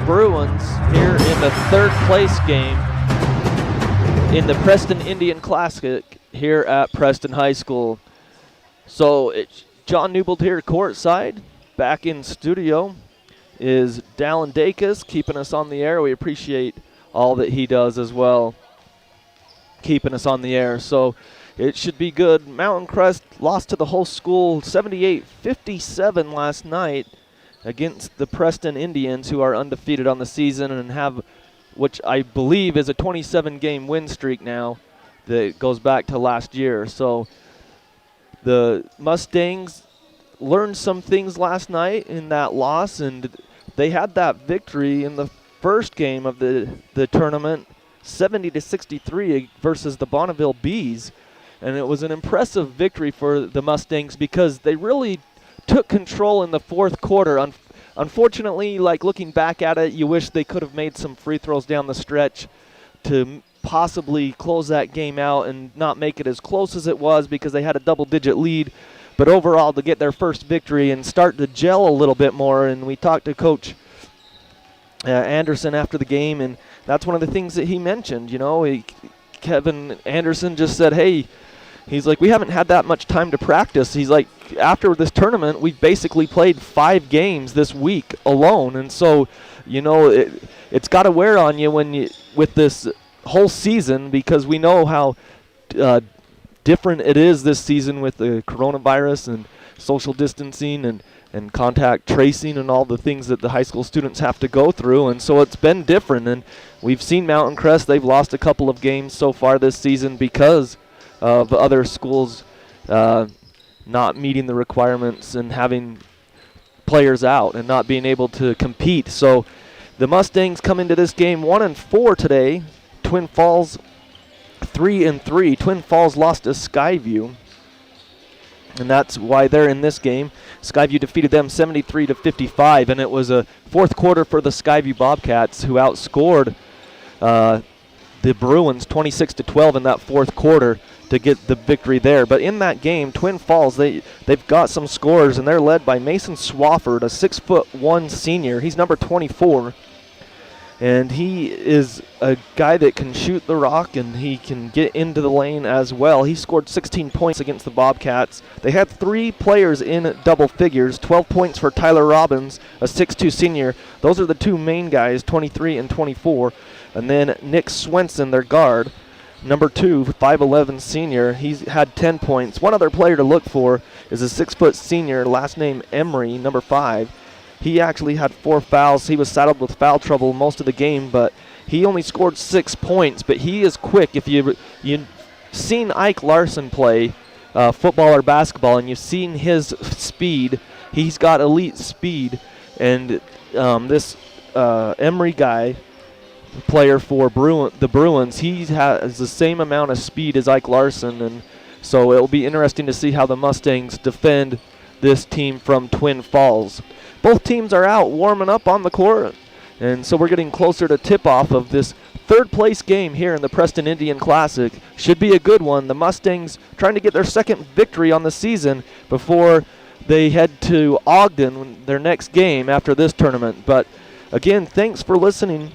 Bruins here in the third place game in the Preston Indian Classic here at Preston High School. So it's John Newbold here courtside. Back in studio is Dallin Dacus keeping us on the air. We appreciate all that he does as well, keeping us on the air. So it should be good. Mountain Crest lost to the whole school 78-57 last night against the Preston Indians, who are undefeated on the season and have, which I believe is a 27-game win streak now that goes back to last year. So the Mustangs learned some things last night in that loss, and they had that victory in the first game of the tournament, 70-63 versus the Bonneville Bees. And it was an impressive victory for the Mustangs because they really took control in the fourth quarter. Unfortunately, like looking back at it, you wish they could have made some free throws down the stretch to possibly close that game out and not make it as close as it was because they had a double-digit lead. But overall, to get their first victory and start to gel a little bit more, and we talked to Coach Anderson after the game, and that's one of the things that he mentioned. You know, Kevin Anderson just said, hey, he's like, we haven't had that much time to practice. He's like, after this tournament, we've basically played 5 games this week alone. And so, you know, it's got to wear on you with this whole season, because we know how different it is this season with the coronavirus and social distancing and contact tracing and all the things that the high school students have to go through. And so it's been different. And we've seen Mountain Crest, they've lost a couple of games so far this season because of other schools not meeting the requirements and having players out and not being able to compete. So the Mustangs come into this game 1-4 today. Twin Falls 3-3. Twin Falls lost to Skyview, and that's why they're in this game. Skyview defeated them 73-55, and it was a fourth quarter for the Skyview Bobcats, who outscored the Bruins 26-12 in that fourth quarter to get the victory there. But in that game, Twin Falls, they've got some scores, and they're led by Mason Swafford, a 6'1" senior. He's number 24. And he is a guy that can shoot the rock, and he can get into the lane as well. He scored 16 points against the Bobcats. They had 3 players in double figures, 12 points for Tyler Robbins, a 6'2" senior. Those are the 2 main guys, 23 and 24. And then Nick Swenson, their guard, number 2, 5'11" senior. He's had 10 points. One other player to look for is a 6' senior, last name Emery, number 5. He actually had 4 fouls. He was saddled with foul trouble most of the game, but he only scored 6 points. But he is quick. If you've seen Ike Larson play football or basketball, and you've seen his speed, he's got elite speed. And this Emery guy, player for the Bruins, he has the same amount of speed as Ike Larson. And so it will be interesting to see how the Mustangs defend this team from Twin Falls. Both teams are out warming up on the court, and so we're getting closer to tip-off of this third-place game here in the Preston Indian Classic. Should be a good one. The Mustangs trying to get their second victory on the season before they head to Ogden, their next game after this tournament. But, again, thanks for listening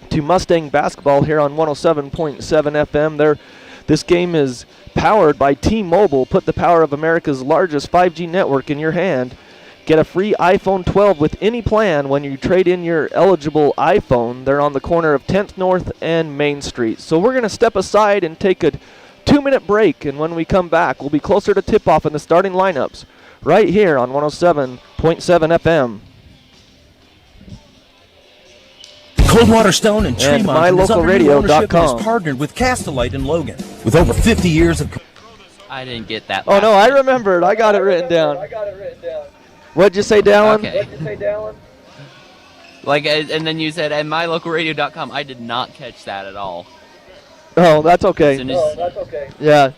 to Mustang Basketball here on 107.7 FM. This game is powered by T-Mobile. Put the power of America's largest 5G network in your hand. Get a free iPhone 12 with any plan when you trade in your eligible iPhone. They're on the corner of 10th North and Main Street. So we're going to step aside and take a 2-minute break, and when we come back, we'll be closer to tip-off in the starting lineups right here on 107.7 FM. Coldwater Stone and Tremont is under new ownership and is partnered with Castellite and Logan. With over 50 years of... I didn't get that. Oh, no, I remembered. I got it written down. What'd you say, Dallin? Okay. Like, and then you said, and mylocalradio.com. I did not catch that at all. Oh, that's okay. Yeah.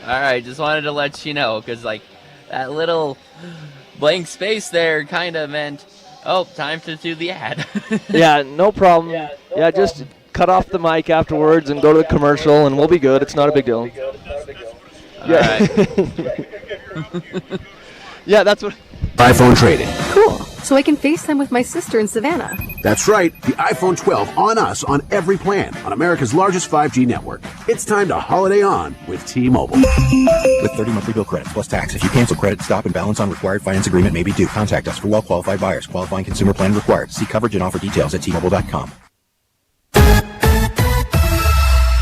All right, just wanted to let you know, because, like, that little blank space there kind of meant, oh, time to do the ad. Yeah, no problem. Yeah, just cut off the mic afterwards and go to the commercial, and we'll be good. It's not a big deal. Yeah. Yeah, that's what. iPhone trading. Cool. so I can FaceTime with my sister in Savannah. That's right, the iPhone 12 on us on every plan on America's largest 5G network. It's time to holiday on with T-Mobile. With 30 monthly bill credits plus tax. If you cancel credit, stop and balance on required finance agreement may be due. Contact us for well-qualified buyers. Qualifying consumer plan required. See coverage and offer details at T-Mobile.com.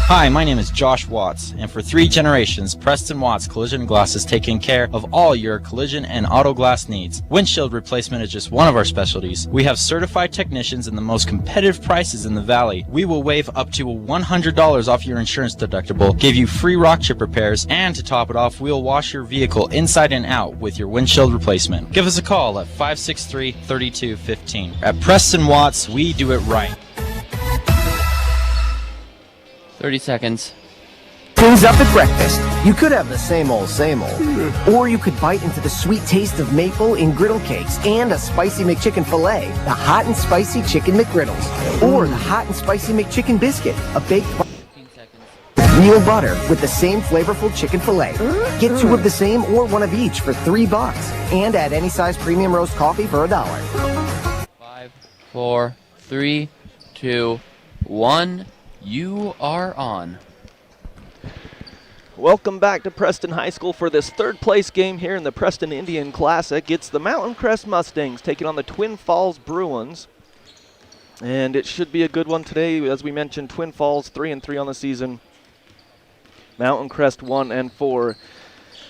Hi, my name is Josh Watts, and for 3 generations, Preston Watts Collision Glass has taken care of all your collision and auto glass needs. Windshield replacement is just one of our specialties. We have certified technicians and the most competitive prices in the valley. We will waive up to $100 off your insurance deductible, give you free rock chip repairs, and to top it off, we'll wash your vehicle inside and out with your windshield replacement. Give us a call at 563-3215. At Preston Watts, we do it right. 30 seconds. Things up at breakfast. You could have the same old, or you could bite into the sweet taste of maple in griddle cakes and a spicy McChicken filet, the hot and spicy chicken McGriddles, or the hot and spicy McChicken biscuit, a baked 15 seconds. real butter with the same flavorful chicken filet. Get 2 of the same or 1 of each for $3, and add any size premium roast coffee for $1. 5, 4, 3, 2, 1. You are on. Welcome back to Preston High School for this 3rd place game here in the Preston Indian Classic. It's the Mountain Crest Mustangs taking on the Twin Falls Bruins. And it should be a good one today. As we mentioned, Twin Falls 3-3 on the season. Mountain Crest 1-4.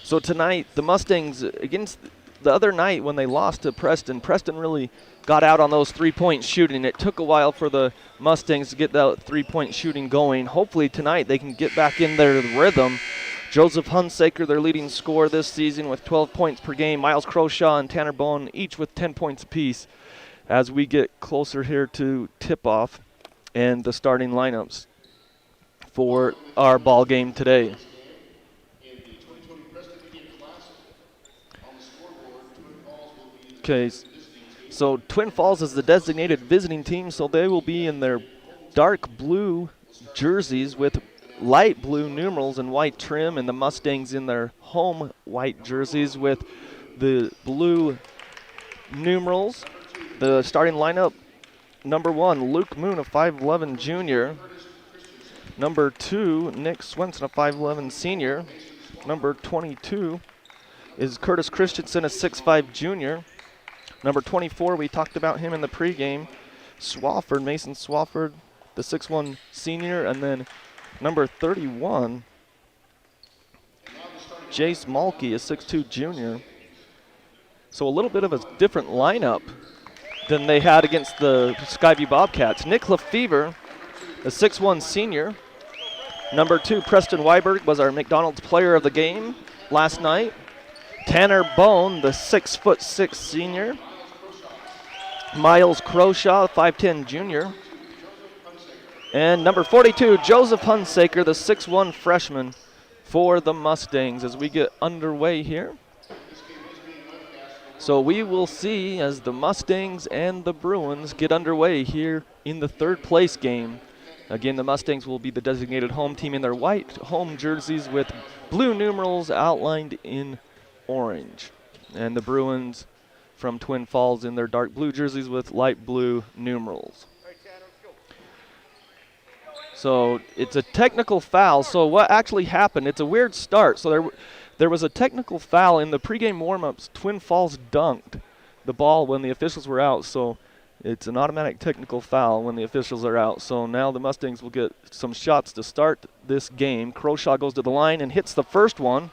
So tonight, the Mustangs, against the other night when they lost to Preston really got out on those 3-point shooting. It took a while for the Mustangs to get that 3-point shooting going. Hopefully tonight they can get back in their rhythm. Joseph Hunsaker, their leading scorer this season with 12 points per game. Miles Croshaw and Tanner Bone each with 10 points apiece as we get closer here to tip-off and the starting lineups for our ball game today. Okay, so Twin Falls is the designated visiting team, so they will be in their dark blue jerseys with light blue numerals and white trim, and the Mustangs in their home white jerseys with the blue numerals. The starting lineup, number 1, Luke Moon, a 5'11 junior. Number 2, Nick Swenson, a 5'11 senior. Number 22 is Curtis Christensen, a 6'5 junior. Number 24, we talked about him in the pregame. Swafford, Mason Swafford, the 6'1 senior. And then number 31, Jace Malky, a 6'2 junior. So a little bit of a different lineup than they had against the Skyview Bobcats. Nick Lefevre, a 6'1 senior. Number 2, Preston Weiberg, was our McDonald's player of the game last night. Tanner Bone, the 6'6 senior. Miles Croshaw, 5'10 junior. And number 42, Joseph Hunsaker, the 6'1 freshman for the Mustangs as we get underway here. So we will see as the Mustangs and the Bruins get underway here in the 3rd place game. Again, the Mustangs will be the designated home team in their white home jerseys with blue numerals outlined in orange. And the Bruins from Twin Falls in their dark blue jerseys with light blue numerals. So it's a technical foul. So what actually happened, it's a weird start. So there was a technical foul in the pregame warm-ups. Twin Falls dunked the ball when the officials were out. So it's an automatic technical foul when the officials are out. So now the Mustangs will get some shots to start this game. Croshaw goes to the line and hits the first one.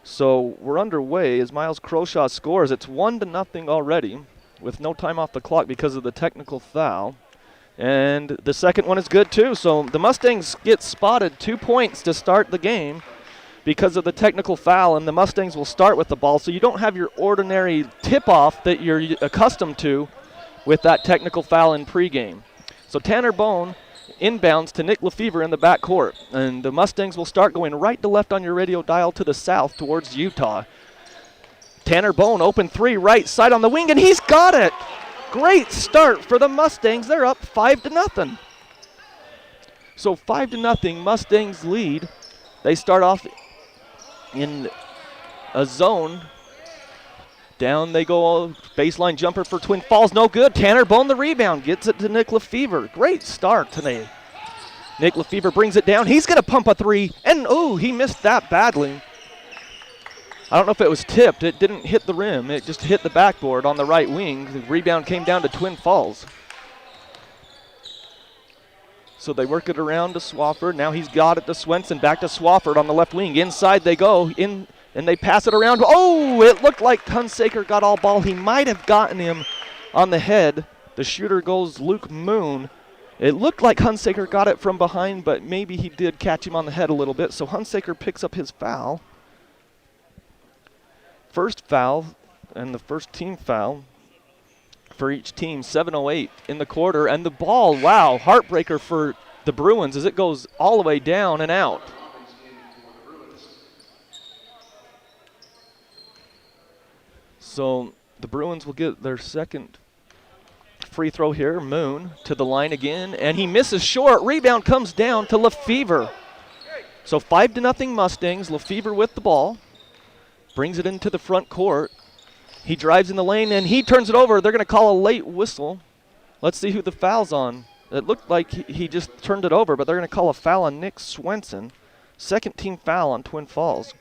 So we're underway as Miles Croshaw scores. It's 1-0 already with no time off the clock because of the technical foul. And the second one is good too. So the Mustangs get spotted 2 points to start the game because of the technical foul, and the Mustangs will start with the ball. So you don't have your ordinary tip-off that you're accustomed to with that technical foul in pregame. So Tanner Bone inbounds to Nick Lefevre in the backcourt. And the Mustangs will start going right to left on your radio dial to the south towards Utah. Tanner Bone, open 3, right side on the wing, and he's got it. Great start for the Mustangs. They're up 5-0. So 5-0 Mustangs lead. They start off in a zone Down they go, baseline jumper for Twin Falls, no good. Tanner Bone the rebound, gets it to Nick Lefevre. Great start today. Nick Lefevre brings it down. He's going to pump a three, and he missed that badly. I don't know if it was tipped. It didn't hit the rim. It just hit the backboard on the right wing. The rebound came down to Twin Falls. So they work it around to Swafford. Now he's got it to Swenson. Back to Swafford on the left wing. Inside they go. And they pass it around. Oh, it looked like Hunsaker got all ball. He might have gotten him on the head. The shooter goes Luke Moon. It looked like Hunsaker got it from behind, but maybe he did catch him on the head a little bit. So Hunsaker picks up his foul. First foul and the first team foul for each team. 7:08 in the quarter. And the ball, wow, heartbreaker for the Bruins as it goes all the way down and out. So the Bruins will get their second free throw here. Moon to the line again, and he misses short. Rebound comes down to Lefevre. So 5-0 Mustangs. Lefevre with the ball. Brings it into the front court. He drives in the lane, and he turns it over. They're going to call a late whistle. Let's see who the foul's on. It looked like he just turned it over, but they're going to call a foul on Nick Swenson. Second team foul on Twin Falls.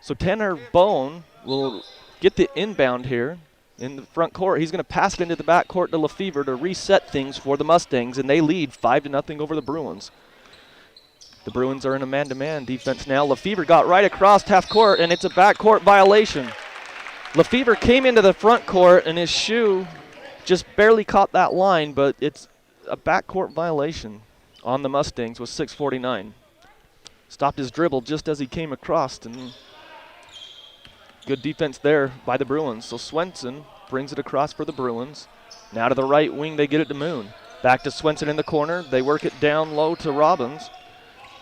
So Tanner Bone will get the inbound here in the front court. He's going to pass it into the back court to Lefevre to reset things for the Mustangs, and they lead 5-0 over the Bruins. The Bruins are in a man-to-man defense now. Lefevre got right across half court, and it's a backcourt violation. Lefevre came into the front court, and his shoe just barely caught that line, but it's a backcourt violation on the Mustangs with 6:49. Stopped his dribble just as he came across, and good defense there by the Bruins. So Swenson brings it across for the Bruins. Now to the right wing, they get it to Moon. Back to Swenson in the corner. They work it down low to Robbins.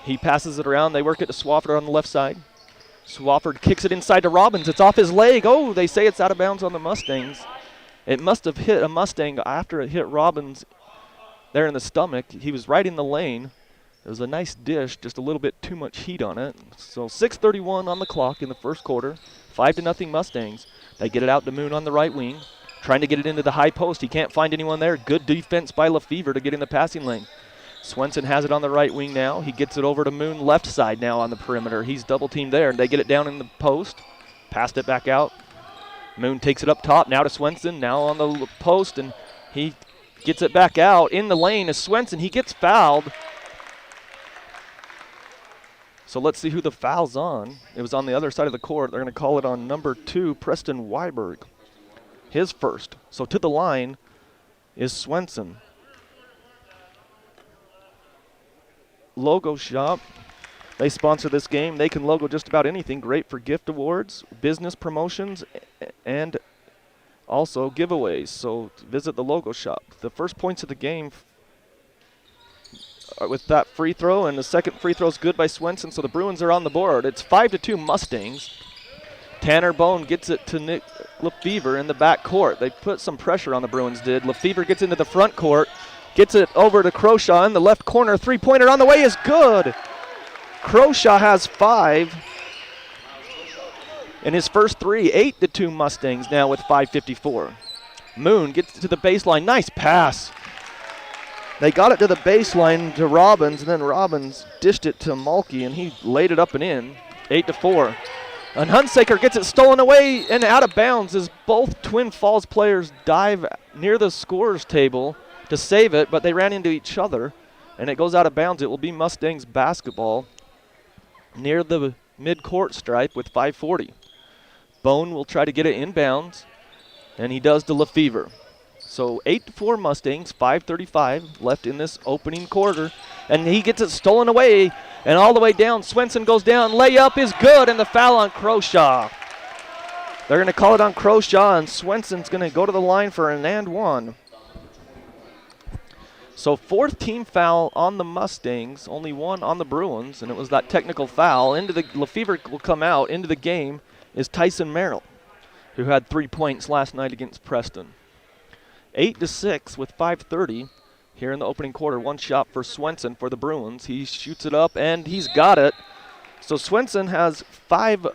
He passes it around. They work it to Swafford on the left side. Swafford kicks it inside to Robbins. It's off his leg. Oh, they say it's out of bounds on the Mustangs. It must have hit a Mustang after it hit Robbins there in the stomach. He was right in the lane. It was a nice dish, just a little bit too much heat on it. So 6:31 on the clock in the first quarter. 5-0 Mustangs. They get it out to Moon on the right wing. Trying to get it into the high post. He can't find anyone there. Good defense by Lefevre to get in the passing lane. Swenson has it on the right wing now. He gets it over to Moon left side now on the perimeter. He's double teamed there. They get it down in the post. Passed it back out. Moon takes it up top. Now to Swenson. Now on the post. And he gets it back out. In the lane is Swenson. He gets fouled. So let's see who the foul's on. It was on the other side of the court. They're going to call it on number 2, Preston Weiberg. His first. So to the line is Swenson. Logo Shop. They sponsor this game. They can logo just about anything. Great for gift awards, business promotions, and also giveaways. So visit the Logo Shop. The first points of the game with that free throw, and the second free throw is good by Swenson, so the Bruins are on the board. It's 5-2 Mustangs. Tanner Bone gets it to Nick Lefevre in the back court. They put some pressure on the Bruins did. Lefevre gets into the front court, gets it over to Croshaw in the left corner. Three-pointer on the way is good. Croshaw has 5 in his first 3. 8-2 Mustangs now with 5:54. Moon gets to the baseline. Nice pass. They got it to the baseline to Robbins, and then Robbins dished it to Mulkey, and he laid it up and in. 8-4. And Hunsaker gets it stolen away and out of bounds as both Twin Falls players dive near the scorer's table to save it, but they ran into each other, and it goes out of bounds. It will be Mustangs basketball near the mid-court stripe with 5:40. Bone will try to get it inbounds, and he does to Lefevre. So 8-4 Mustangs, 5:35 left in this opening quarter, and he gets it stolen away, and all the way down. Swenson goes down, layup is good, and the foul on Croshaw. They're going to call it on Croshaw, and Swenson's going to go to the line for an and one. So fourth team foul on the Mustangs, only one on the Bruins, and it was that technical foul. Lefevre will come out. Into the game is Tyson Merrill, who had 3 points last night against Preston. 8-6 with 5:30 here in the opening quarter. One shot for Swenson for the Bruins. He shoots it up, and he's got it. So Swenson has 5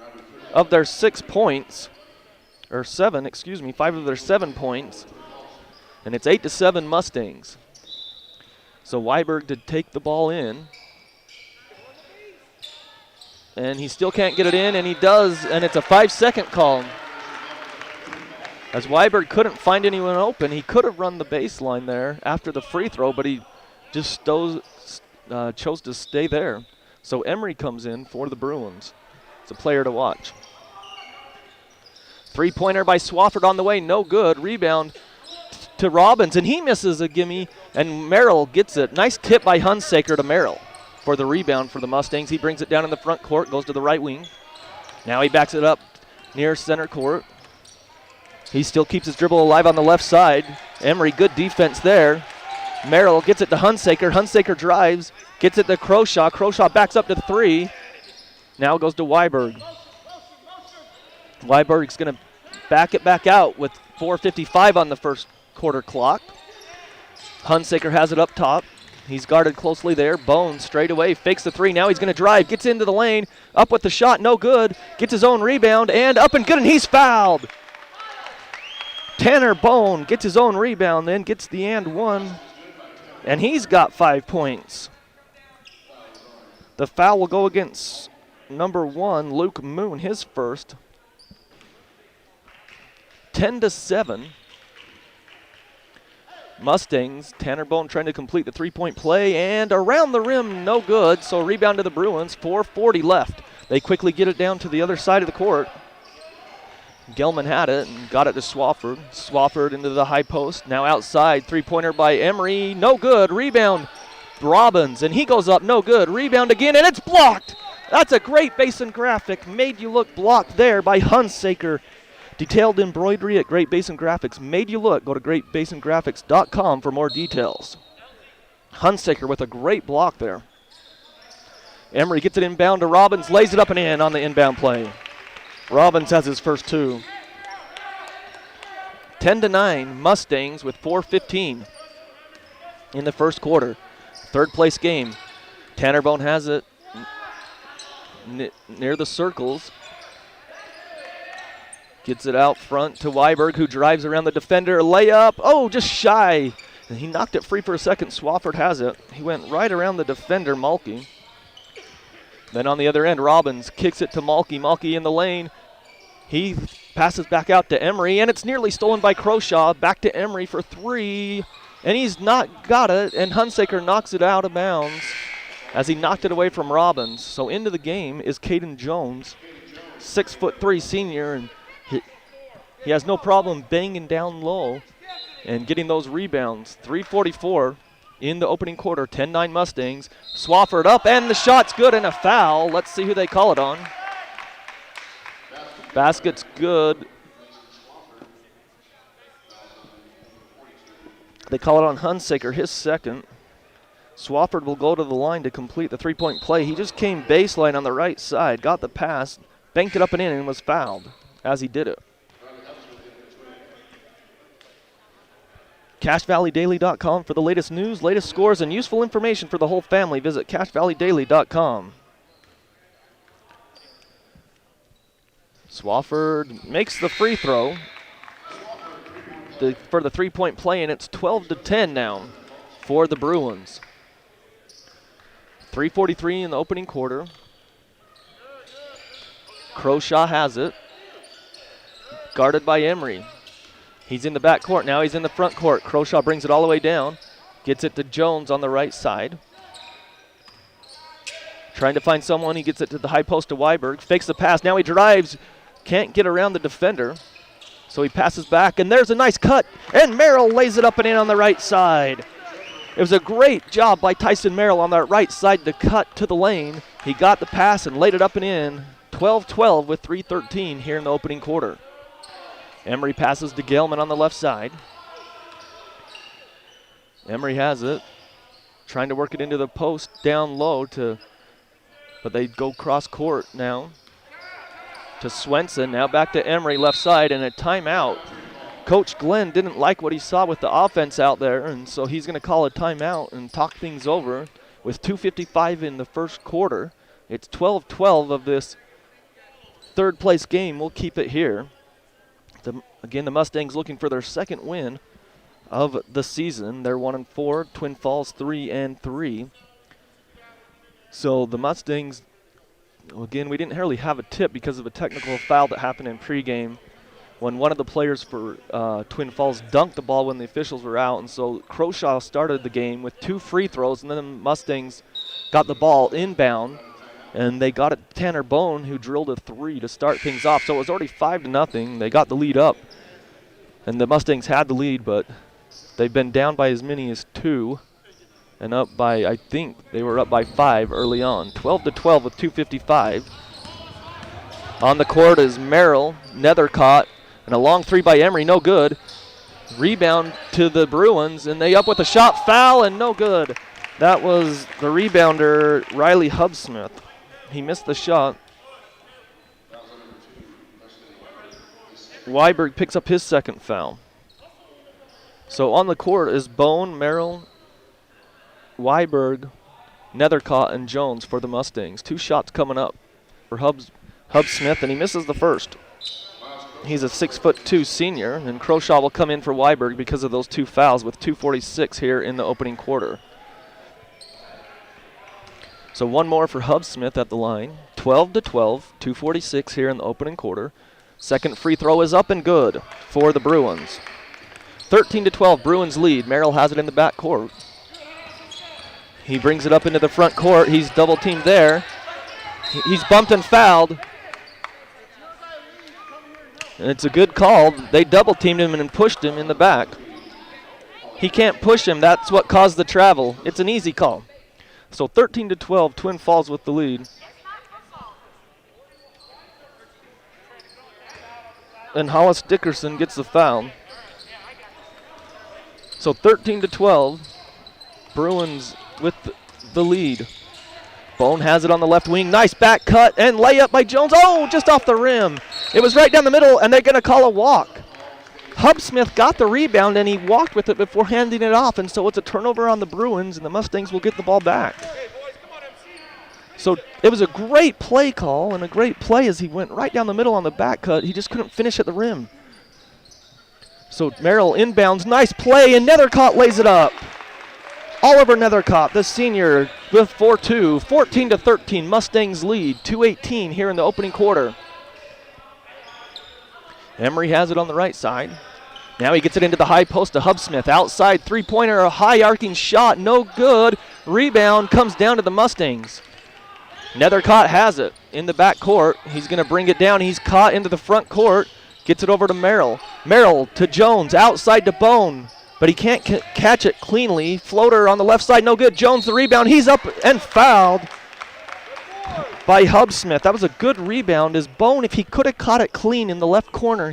of their 6 points or 7, excuse me, 5 of their 7 points. And it's 8-7 Mustangs. So Weiberg to take the ball in. And he still can't get it in, and he does, and it's a 5-second call. As Weiberg couldn't find anyone open, he could have run the baseline there after the free throw, but he just chose to stay there. So Emery comes in for the Bruins. It's a player to watch. Three-pointer by Swafford on the way, no good. Rebound to Robbins, and he misses a gimme, and Merrill gets it. Nice tip by Hunsaker to Merrill for the rebound for the Mustangs. He brings it down in the front court, goes to the right wing. Now he backs it up near center court. He still keeps his dribble alive on the left side. Emery, good defense there. Merrill gets it to Hunsaker. Hunsaker drives, gets it to Croshaw. Croshaw backs up to 3. Now goes to Weiberg. Weiberg's going to back it back out with 4:55 on the first quarter clock. Hunsaker has it up top. He's guarded closely there. Bones straight away, fakes the 3. Now he's going to drive, gets into the lane, up with the shot, no good. Gets his own rebound, and up and good, and he's fouled. Tanner Bone gets his own rebound, then gets the and one, and he's got 5 points. The foul will go against number 1, Luke Moon, his first. 10-7. Mustangs, Tanner Bone trying to complete the three-point play, and around the rim, no good, so rebound to the Bruins, 4:40 left. They quickly get it down to the other side of the court. Gelman had it and got it to Swafford. Swafford into the high post, now outside, three-pointer by Emery, no good, rebound Robbins, and he goes up, no good, rebound again, and it's blocked! That's a great Basin graphic, made you look blocked there by Hunsaker. Detailed embroidery at Great Basin Graphics. Made you look. Go to greatbasingraphics.com for more details. Hunsaker with a great block there. Emery gets it inbound to Robbins, lays it up and in on the inbound play. Robbins has his first 2. 10-9 Mustangs with 4:15 in the first quarter. Third place game. Tanner Bone has it near the circles. Gets it out front to Weiberg, who drives around the defender. Layup. Oh, just shy. And he knocked it free for a second. Swafford has it. He went right around the defender, Mulkey. Then on the other end, Robbins kicks it to Mulkey. Mulkey in the lane. He passes back out to Emery, and it's nearly stolen by Croshaw. Back to Emery for 3. And he's not got it, and Hunsaker knocks it out of bounds as he knocked it away from Robbins. So into the game is Caden Jones, 6'3" senior, and he has no problem banging down low and getting those rebounds. 3:44 in the opening quarter, 10-9 Mustangs. Swafford up, and the shot's good, and a foul. Let's see who they call it on. Basket's good. They call it on Hunsaker, his second. Swafford will go to the line to complete the three-point play. He just came baseline on the right side, got the pass, banked it up and in, and was fouled as he did it. CashValleyDaily.com for the latest news, latest scores, and useful information for the whole family. Visit CashValleyDaily.com. Swafford makes the free throw for the three-point play, and it's 12-10 now for the Bruins. 3:43 in the opening quarter. Croshaw has it. Guarded by Emery. He's in the back court. Now he's in the front court. Croshaw brings it all the way down. Gets it to Jones on the right side. Trying to find someone. He gets it to the high post to Weiberg. Fakes the pass. Now he drives. Can't get around the defender. So he passes back, and there's a nice cut. And Merrill lays it up and in on the right side. It was a great job by Tyson Merrill on that right side to cut to the lane. He got the pass and laid it up and in. 12-12 with 3:13 here in the opening quarter. Emery passes to Gelman on the left side. Emery has it. Trying to work it into the post down low but they go cross court now to Swenson. Now back to Emery left side, and a timeout. Coach Glenn didn't like what he saw with the offense out there, and so he's going to call a timeout and talk things over with 2:55 in the first quarter. It's 12-12 of this third place game. We'll keep it here. Again, the Mustangs looking for their second win of the season. They're 1-4, Twin Falls 3-3. So the Mustangs, again, we didn't really have a tip because of a technical foul that happened in pregame when one of the players for Twin Falls dunked the ball when the officials were out. And so Croshaw started the game with 2 free throws, and then the Mustangs got the ball inbound, and they got it to Tanner Bone, who drilled a 3 to start things off. So it was already 5-0. They got the lead up, and the Mustangs had the lead, but they've been down by as many as 2 and up by, I think they were up by 5 early on. 12-12 with 2:55. On the court is Merrill, Nethercott, and a long 3 by Emery, no good. Rebound to the Bruins, and they up with a shot, foul, and no good. That was the rebounder, Riley Hubsmith. He missed the shot. Weiberg picks up his second foul. So on the court is Bone, Merrill, Weiberg, Nethercott, and Jones for the Mustangs. 2 shots coming up for Hubsmith, and he misses the first. He's a 6'2" senior, and Croshaw will come in for Weiberg because of those 2 fouls with 2:46 here in the opening quarter. So one more for Hubsmith at the line. 12-12, 2:46 here in the opening quarter. Second free throw is up and good for the Bruins. 13-12, Bruins lead. Merrill has it in the back court. He brings it up into the front court. He's double teamed there. He's bumped and fouled. And it's a good call. They double teamed him and pushed him in the back. He can't push him. That's what caused the travel. It's an easy call. So 13-12, Twin Falls with the lead. And Hollis Dickerson gets the foul. So 13-12, Bruins with the lead. Bone has it on the left wing. Nice back cut and layup by Jones. Oh, just off the rim. It was right down the middle, and they're going to call a walk. Hubsmith got the rebound, and he walked with it before handing it off, and so it's a turnover on the Bruins, and the Mustangs will get the ball back. So it was a great play call and a great play as he went right down the middle on the back cut. He just couldn't finish at the rim. So Merrill inbounds. Nice play, and Nethercott lays it up. Oliver Nethercott, the senior, with 4-2. 14-13, Mustangs lead. 2:18 here in the opening quarter. Emery has it on the right side. Now he gets it into the high post to Hubsmith. Outside three-pointer, a high arcing shot, no good. Rebound comes down to the Mustangs. Nethercott has it in the back court. He's going to bring it down. He's caught into the front court. Gets it over to Merrill. Merrill to Jones, outside to Bone. But he can't catch it cleanly. Floater on the left side, no good. Jones the rebound. He's up and fouled by Hubsmith. That was a good rebound. As Bone, if he could have caught it clean in the left corner,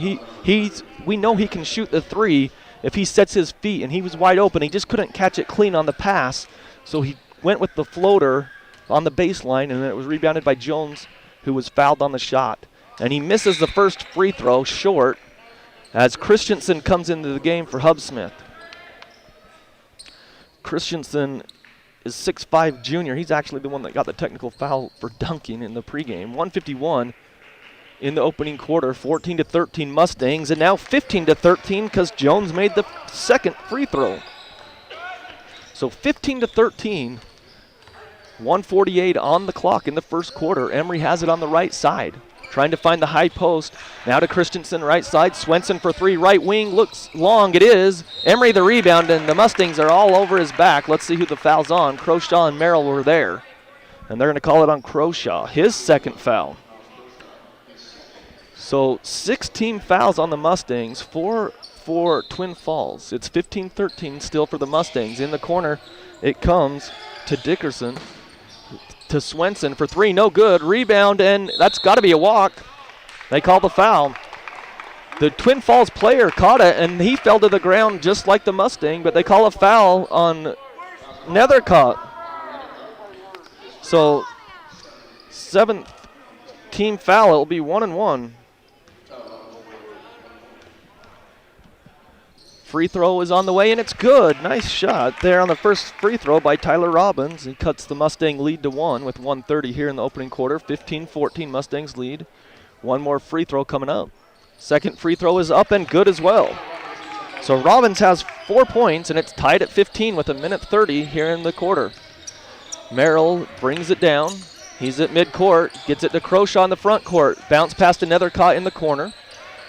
we know he can shoot the 3 if he sets his feet, and he was wide open. He just couldn't catch it clean on the pass, so he went with the floater on the baseline, and it was rebounded by Jones, who was fouled on the shot. And he misses the first free throw short as Christensen comes into the game for Hubsmith. Christensen is 6'5" junior. He's actually the one that got the technical foul for dunking in the pregame. 1:51 in the opening quarter. 14-13 Mustangs, and now 15-13 because Jones made the second free throw. So 15-13. 1:48 on the clock in the first quarter. Emery has it on the right side, trying to find the high post. Now to Christensen, right side. Swenson for 3, right wing, looks long. It is. Emery the rebound, and the Mustangs are all over his back. Let's see who the foul's on. Croshaw and Merrill were there, and they're going to call it on Croshaw, his second foul. So 16 fouls on the Mustangs, 4 for Twin Falls. It's 15-13 still for the Mustangs. In the corner, it comes to Dickerson. To Swenson for 3, no good. Rebound, and that's got to be a walk. They call the foul. The Twin Falls player caught it, and he fell to the ground just like the Mustang, but they call a foul on Nethercott. So 7th team foul. It'll be 1-1. Free throw is on the way, and it's good. Nice shot there on the first free throw by Tyler Robbins. He cuts the Mustang lead to 1 with 1:30 here in the opening quarter. 15-14 Mustangs lead. One more free throw coming up. Second free throw is up and good as well. So Robbins has 4 points, and it's tied at 15 with 1:30 here in the quarter. Merrill brings it down. He's at midcourt, gets it to Croshaw in the front court. Bounce past to Nethercott in the corner.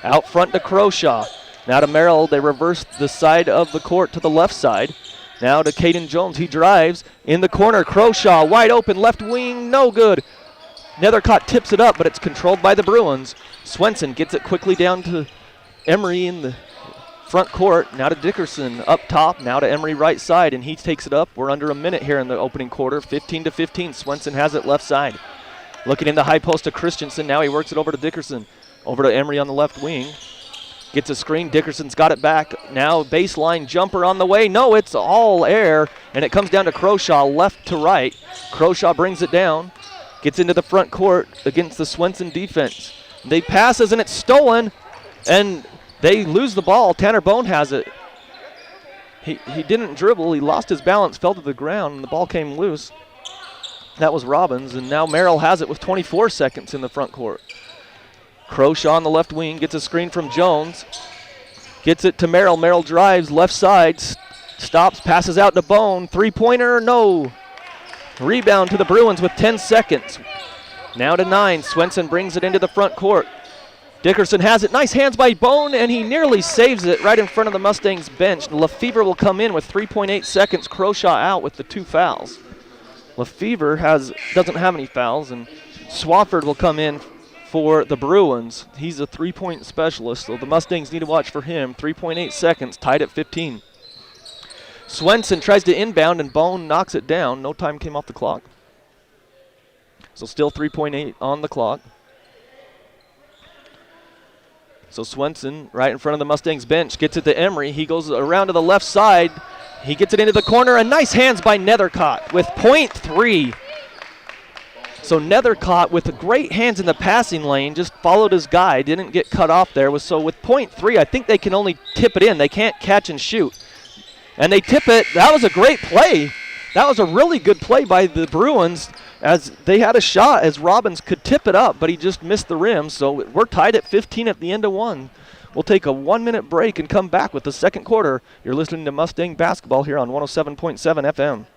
Out front to Croshaw. Now to Merrill. They reverse the side of the court to the left side. Now to Caden Jones. He drives in the corner. Croshaw wide open, left wing, no good. Nethercott tips it up, but it's controlled by the Bruins. Swenson gets it quickly down to Emery in the front court. Now to Dickerson up top. Now to Emery right side, and he takes it up. We're under a minute here in the opening quarter. 15-15. Swenson has it left side. Looking in the high post to Christensen. Now he works it over to Dickerson. Over to Emery on the left wing. Gets a screen. Dickerson's got it back. Now baseline jumper on the way. No, it's all air, and it comes down to Croshaw left to right. Croshaw brings it down. Gets into the front court against the Swenson defense. They passes, and it's stolen, and they lose the ball. Tanner Bone has it. He didn't dribble. He lost his balance, fell to the ground, and the ball came loose. That was Robbins, and now Merrill has it with 24 seconds in the front court. Croshaw on the left wing gets a screen from Jones. Gets it to Merrill. Merrill drives left side. Stops, passes out to Bone. Three-pointer, no. Rebound to the Bruins with 10 seconds. Now to 9. Swenson brings it into the front court. Dickerson has it. Nice hands by Bone, and he nearly saves it right in front of the Mustangs bench. Lefevre will come in with 3.8 seconds. Croshaw out with the 2 fouls. Lefevre doesn't have any fouls, and Swafford will come in for the Bruins. He's a 3-point specialist, so the Mustangs need to watch for him. 3.8 seconds, tied at 15. Swenson tries to inbound, and Bone knocks it down. No time came off the clock. So still 3.8 on the clock. So Swenson, right in front of the Mustangs bench, gets it to Emery. He goes around to the left side. He gets it into the corner, and nice hands by Nethercott with .3. So Nethercott with great hands in the passing lane, just followed his guy, didn't get cut off there. So with .3, I think they can only tip it in. They can't catch and shoot. And they tip it. That was a great play. That was a really good play by the Bruins, as they had a shot as Robbins could tip it up, but he just missed the rim. So we're tied at 15 at the end of 1. We'll take a 1-minute break and come back with the second quarter. You're listening to Mustang Basketball here on 107.7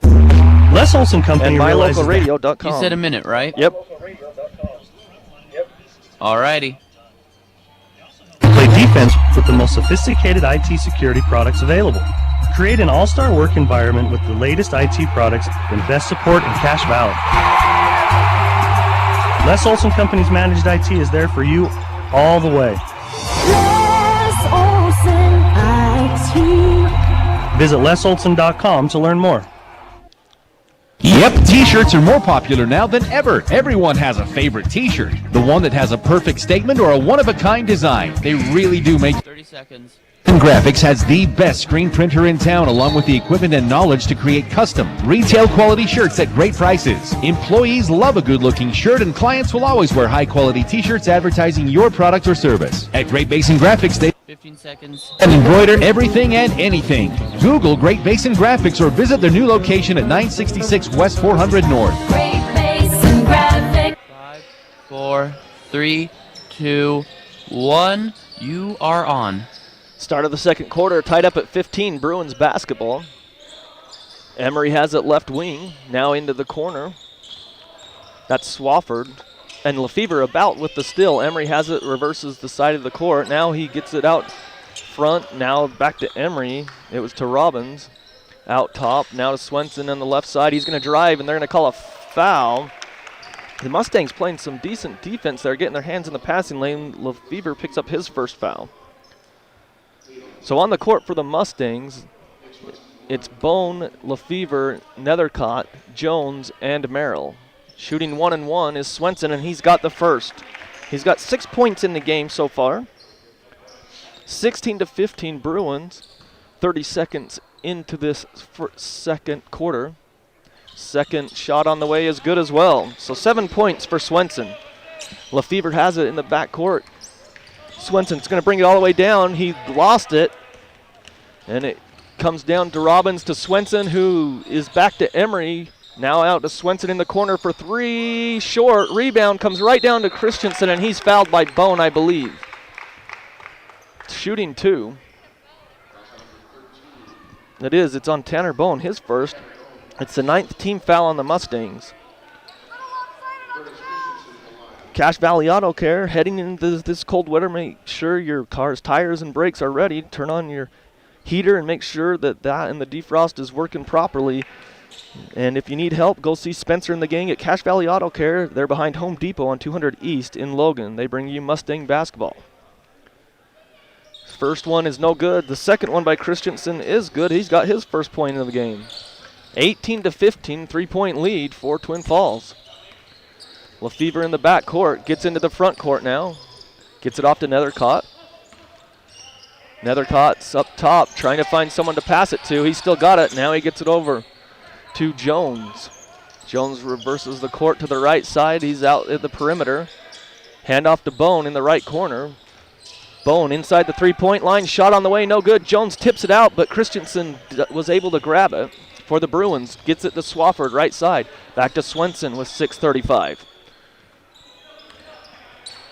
FM. Les Olson Company and realizes mylocalradio.com. You said a minute, right? Yep. Alrighty. play defense with the most sophisticated IT security products available. Create an all-star work environment with the latest IT products and best support in Cache Valley. Les Olson Company's managed IT is there for you all the way. Les Olson IT. Visit lesolson.com to learn more. Yep, t-shirts are more popular now than ever. Everyone has a favorite t-shirt. The one that has a perfect statement or a one-of-a-kind design. They really do make 30 seconds. Graphics has the best screen printer in town, along with the equipment and knowledge to create custom, retail-quality shirts at great prices. Employees love a good-looking shirt, and clients will always wear high-quality t-shirts advertising your product or service. At Great Basin Graphics, they 15 seconds. and embroider everything and anything. Google Great Basin Graphics or visit their new location at 966 West 400 North. Great Basin Graphic. 5, 4, 3, 2, 1. You are on. Start of the second quarter, tied up at 15, Bruins basketball. Emery has it left wing, now into the corner. That's Swafford. And Lefevre about with the steal. Emery has it, reverses the side of the court. Now he gets it out front, now back to Emery. It was to Robbins. Out top, now to Swenson on the left side. He's going to drive, and they're going to call a foul. The Mustangs playing some decent defense there, getting their hands in the passing lane. Lefevre picks up his first foul. So on the court for the Mustangs, it's Bone, Lefevre, Nethercott, Jones, and Merrill. Shooting 1-1 is Swenson, and he's got the first. He's got 6 points in the game so far. 16-15 Bruins, 30 seconds into this second quarter. Second shot on the way is good as well. So 7 points for Swenson. Lefevre has it in the backcourt. Swenson's going to bring it all the way down. He lost it. And it comes down to Robbins to Swenson, who is back to Emery. Now out to Swenson in the corner for three. Short. Rebound comes right down to Christensen, and he's fouled by Bone, I believe. Shooting 2. It is. It's on Tanner Bone, his first. It's the 9th team foul on the Mustangs. Cache Valley Auto Care, heading into this cold weather, make sure your car's tires and brakes are ready. Turn on your heater and make sure that and the defrost is working properly. And if you need help, go see Spencer and the gang at Cache Valley Auto Care. They're behind Home Depot on 200 East in Logan. They bring you Mustang basketball. First one is no good. The second one by Christensen is good. He's got his first point of the game. 18-15, 3-point lead for Twin Falls. Lefevre in the back court, gets into the front court now. Gets it off to Nethercott. Nethercott's up top, trying to find someone to pass it to. He's still got it. Now he gets it over to Jones. Jones reverses the court to the right side. He's out at the perimeter. Hand off to Bone in the right corner. Bone inside the three-point line. Shot on the way, no good. Jones tips it out, but Christensen was able to grab it for the Bruins. Gets it to Swafford, right side. Back to Swenson with 6:35.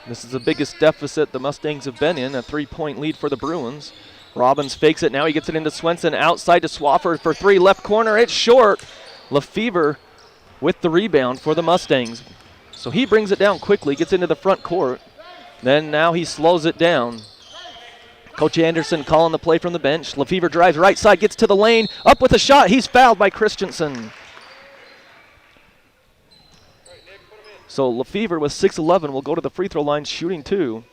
This is the biggest deficit the Mustangs have been in, a 3-point lead for the Bruins. Robbins fakes it. Now he gets it into Swenson. Outside to Swafford for three. Left corner. It's short. Lefevre with the rebound for the Mustangs. So he brings it down quickly, gets into the front court. Then now he slows it down. Coach Anderson calling the play from the bench. Lefevre drives right side, gets to the lane. Up with a shot. He's fouled by Christensen. So Lefevre with 6'11" will go to the free throw line shooting 2.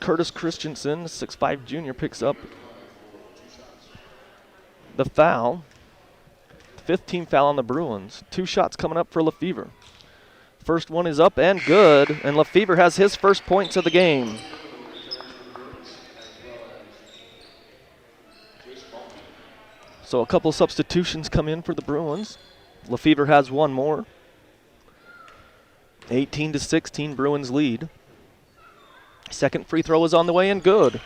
Curtis Christensen, 6'5" junior, picks up the foul. 5th team foul on the Bruins. 2 shots coming up for Lefevre. First one is up and good, and Lefevre has his first points of the game. So a couple substitutions come in for the Bruins. Lefevre has one more. 18-16, Bruins lead. Second free throw is on the way and good.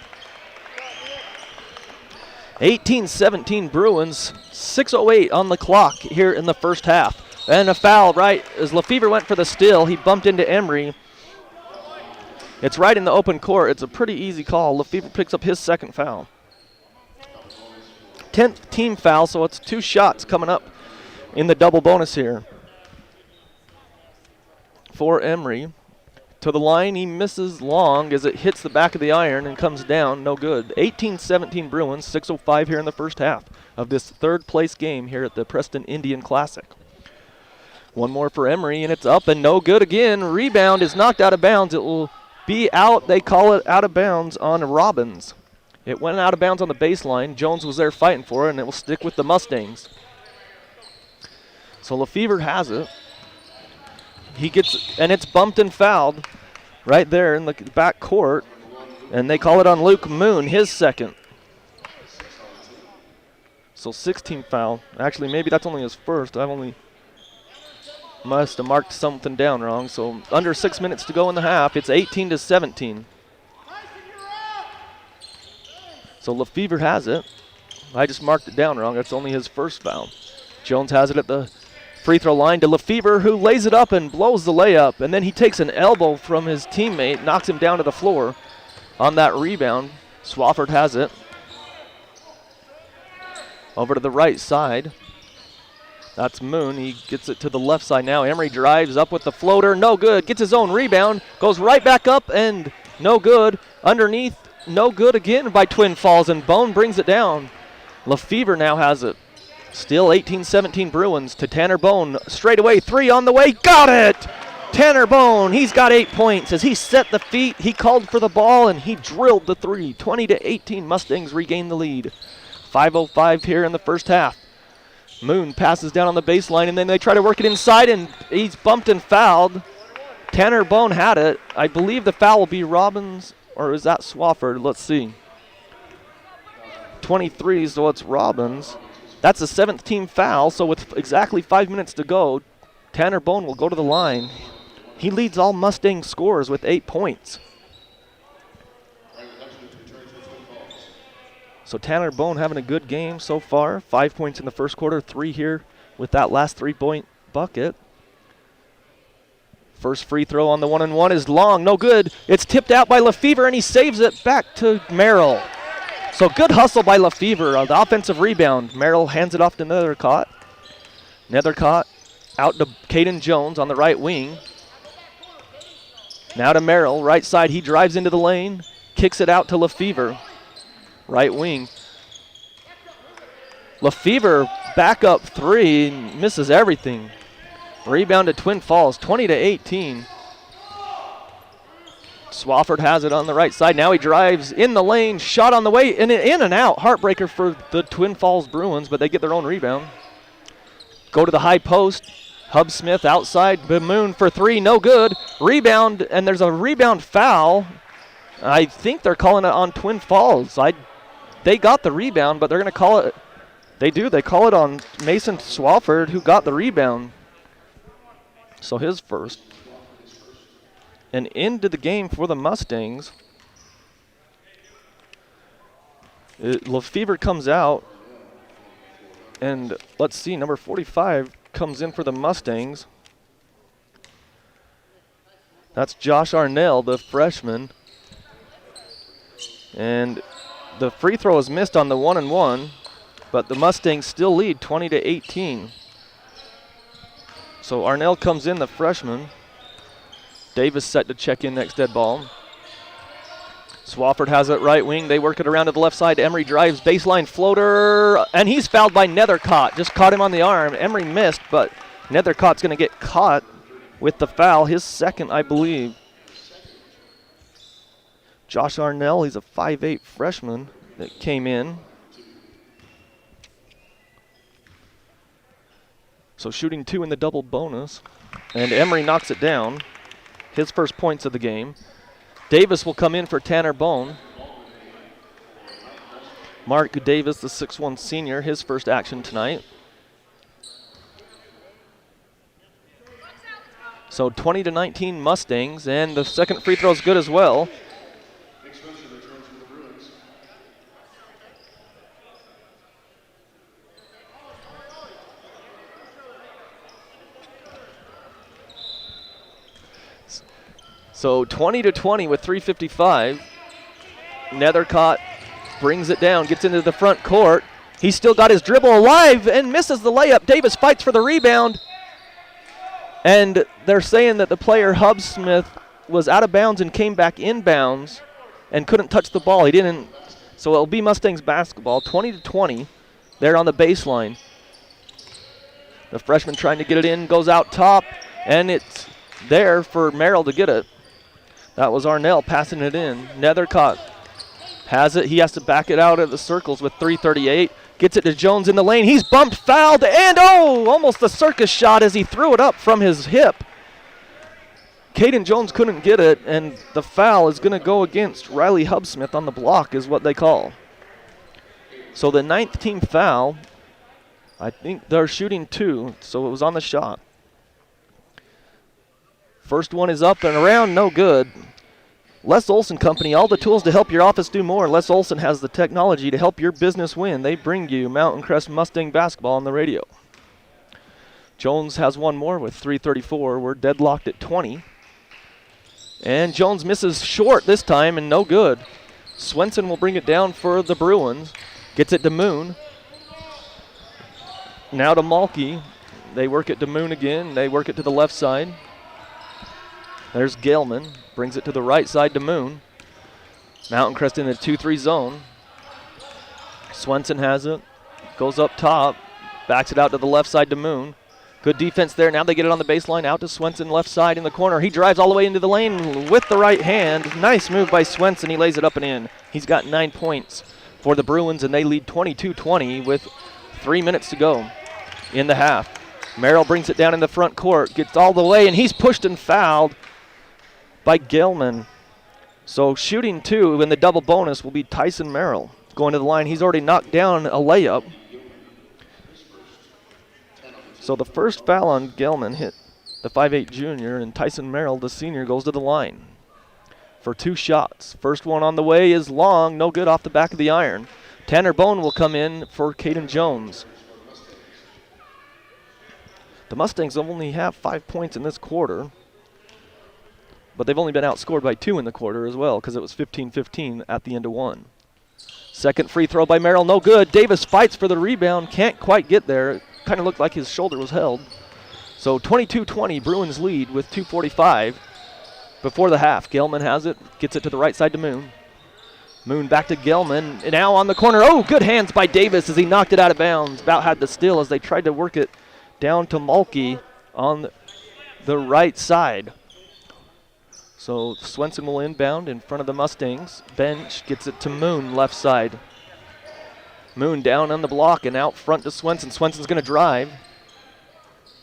18-17 Bruins, 6:08 on the clock here in the first half. And a foul right as Lefevre went for the steal. He bumped into Emery. It's right in the open court. It's a pretty easy call. Lefevre picks up his second foul. 10th team foul, so it's 2 shots coming up in the double bonus here. For Emery. To the line, he misses long as it hits the back of the iron and comes down, no good. 18-17 Bruins, 6:05 here in the first half of this third place game here at the Preston Indian Classic. One more for Emery, and it's up and no good again. Rebound is knocked out of bounds. It will be out. They call it out of bounds on Robbins. It went out of bounds on the baseline. Jones was there fighting for it, and it will stick with the Mustangs. So Lefevre has it. He gets, and it's bumped and fouled right there in the back court, and they call it on Luke Moon, his second. So 16 foul. Actually, maybe that's only his first. Must have marked something down wrong. So under 6 minutes to go in the half. It's 18-17. So Lefevre has it. I just marked it down wrong. That's only his first foul. Jones has it at the free throw line to Lefevre, who lays it up and blows the layup. And then he takes an elbow from his teammate, knocks him down to the floor on that rebound. Swafford has it. Over to the right side. That's Moon. He gets it to the left side now. Emery drives up with the floater. No good. Gets his own rebound. Goes right back up and no good. Underneath, no good again by Twin Falls, and Bone brings it down. Lefevre now has it. Still 18-17 Bruins to Tanner Bone. Straight away, 3 on the way. Got it! Tanner Bone, he's got 8 points. As he set the feet, he called for the ball, and he drilled the 3. 20-18, Mustangs regain the lead. 5:05 here in the first half. Moon passes down on the baseline, and then they try to work it inside, and he's bumped and fouled. Tanner Bone had it. I believe the foul will be Robbins, or is that Swafford? Let's see. 23, so it's Robbins. That's a 7th team foul, so with exactly 5 minutes to go, Tanner Bone will go to the line. He leads all Mustang scorers with 8 points. So Tanner Bone having a good game so far. 5 points in the first quarter, 3 here with that last 3-point bucket. First free throw on the 1-and-1 is long, no good. It's tipped out by Lefevre, and he saves it back to Merrill. So good hustle by Lefevre on the offensive rebound. Merrill hands it off to Nethercott. Nethercott out to Caden Jones on the right wing. Now to Merrill, right side. He drives into the lane, kicks it out to Lefevre, right wing. Lefevre back up 3, misses everything. Rebound to Twin Falls, 20-18. Swafford has it on the right side. Now he drives in the lane, shot on the way, and in and out. Heartbreaker for the Twin Falls Bruins, but they get their own rebound. Go to the high post. Hub Smith outside, Bamoon for 3, no good. Rebound, and there's a rebound foul. I think they're calling it on Twin Falls. They got the rebound, but they're going to call it. They call it on Mason Swafford, who got the rebound. So his first. And into the game for the Mustangs. Lefevre comes out. And let's see, number 45 comes in for the Mustangs. That's Josh Arnell, the freshman. And the free throw is missed on the 1-and-1, but the Mustangs still lead 20-18. So Arnell comes in, the freshman. Davis set to check in next dead ball. Swafford has it right wing. They work it around to the left side. Emery drives baseline floater, and he's fouled by Nethercott. Just caught him on the arm. Emery missed, but Nethercott's going to get caught with the foul. His second, I believe. Josh Arnell, he's a 5'8 freshman that came in. So shooting 2 in the double bonus. And Emery knocks it down. His first points of the game. Davis will come in for Tanner Bone. Mark Davis, the 6'1 senior, his first action tonight. So 20-19 Mustangs, and the second free throw is good as well. So 20-20 with 3:55. Nethercott brings it down, gets into the front court. He's still got his dribble alive and misses the layup. Davis fights for the rebound. And they're saying that the player, Hub Smith, was out of bounds and came back inbounds and couldn't touch the ball. He didn't. So it'll be Mustangs basketball, 20-20. They're on the baseline. The freshman trying to get it in, goes out top, and it's there for Merrill to get it. That was Arnell passing it in. Nethercott has it. He has to back it out of the circles with 3:38. Gets it to Jones in the lane. He's bumped, fouled, and almost a circus shot as he threw it up from his hip. Caden Jones couldn't get it, and the foul is going to go against Riley Hubsmith on the block is what they call. So the 9th team foul, I think they're shooting 2, so it was on the shot. First one is up and around, no good. Les Olson Company, all the tools to help your office do more. Les Olson has the technology to help your business win. They bring you Mountain Crest Mustang basketball on the radio. Jones has one more with 3:34. We're deadlocked at 20. And Jones misses short this time and no good. Swenson will bring it down for the Bruins. Gets it to Moon. Now to Malky. They work it to Moon again. They work it to the left side. There's Galeman, brings it to the right side to Moon. Mountain Crest in the 2-3 zone. Swenson has it, goes up top, backs it out to the left side to Moon. Good defense there. Now they get it on the baseline, out to Swenson, left side in the corner. He drives all the way into the lane with the right hand. Nice move by Swenson. He lays it up and in. He's got 9 points for the Bruins, and they lead 22-20 with 3 minutes to go in the half. Merrill brings it down in the front court, gets all the way, and he's pushed and fouled by Gilman. So shooting 2 in the double bonus will be Tyson Merrill. Going to the line, he's already knocked down a layup. So the first foul on Gilman hit the 5'8 junior, and Tyson Merrill, the senior, goes to the line for 2 shots. First one on the way is long, no good off the back of the iron. Tanner Bone will come in for Caden Jones. The Mustangs only have 5 points in this quarter, but they've only been outscored by 2 in the quarter as well because it was 15-15 at the end of 1. Second free throw by Merrill, no good. Davis fights for the rebound, can't quite get there. It kind of looked like his shoulder was held. So 22-20, Bruins lead with 2:45 before the half. Gelman has it, gets it to the right side to Moon. Moon back to Gelman, and now on the corner. Oh, good hands by Davis as he knocked it out of bounds. About had the steal as they tried to work it down to Mulkey on the right side. So Swenson will inbound in front of the Mustangs. Bench gets it to Moon, left side. Moon down on the block and out front to Swenson. Swenson's going to drive.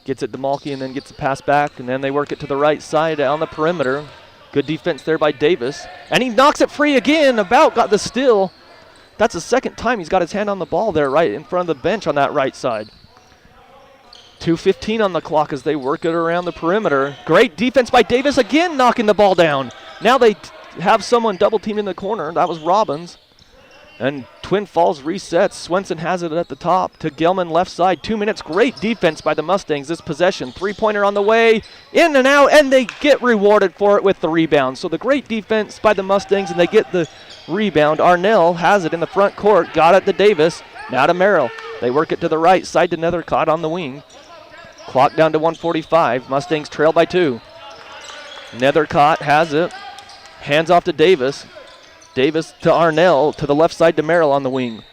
Gets it to Mulkey and then gets the pass back, and then they work it to the right side on the perimeter. Good defense there by Davis. And he knocks it free again. About got the steal. That's the second time he's got his hand on the ball there right in front of the bench on that right side. 2:15 on the clock as they work it around the perimeter. Great defense by Davis, again knocking the ball down. Now they have someone double teamed in the corner. That was Robbins. And Twin Falls resets. Swenson has it at the top to Gelman left side. 2 minutes. Great defense by the Mustangs this possession. Three-pointer on the way. In and out, and they get rewarded for it with the rebound. So the great defense by the Mustangs, and they get the rebound. Arnell has it in the front court. Got it to Davis. Now to Merrill. They work it to the right side to Nethercott on the wing. Clock down to 1:45. Mustangs trail by 2. Nethercott has it. Hands off to Davis. Davis to Arnell, to the left side to Merrill on the wing.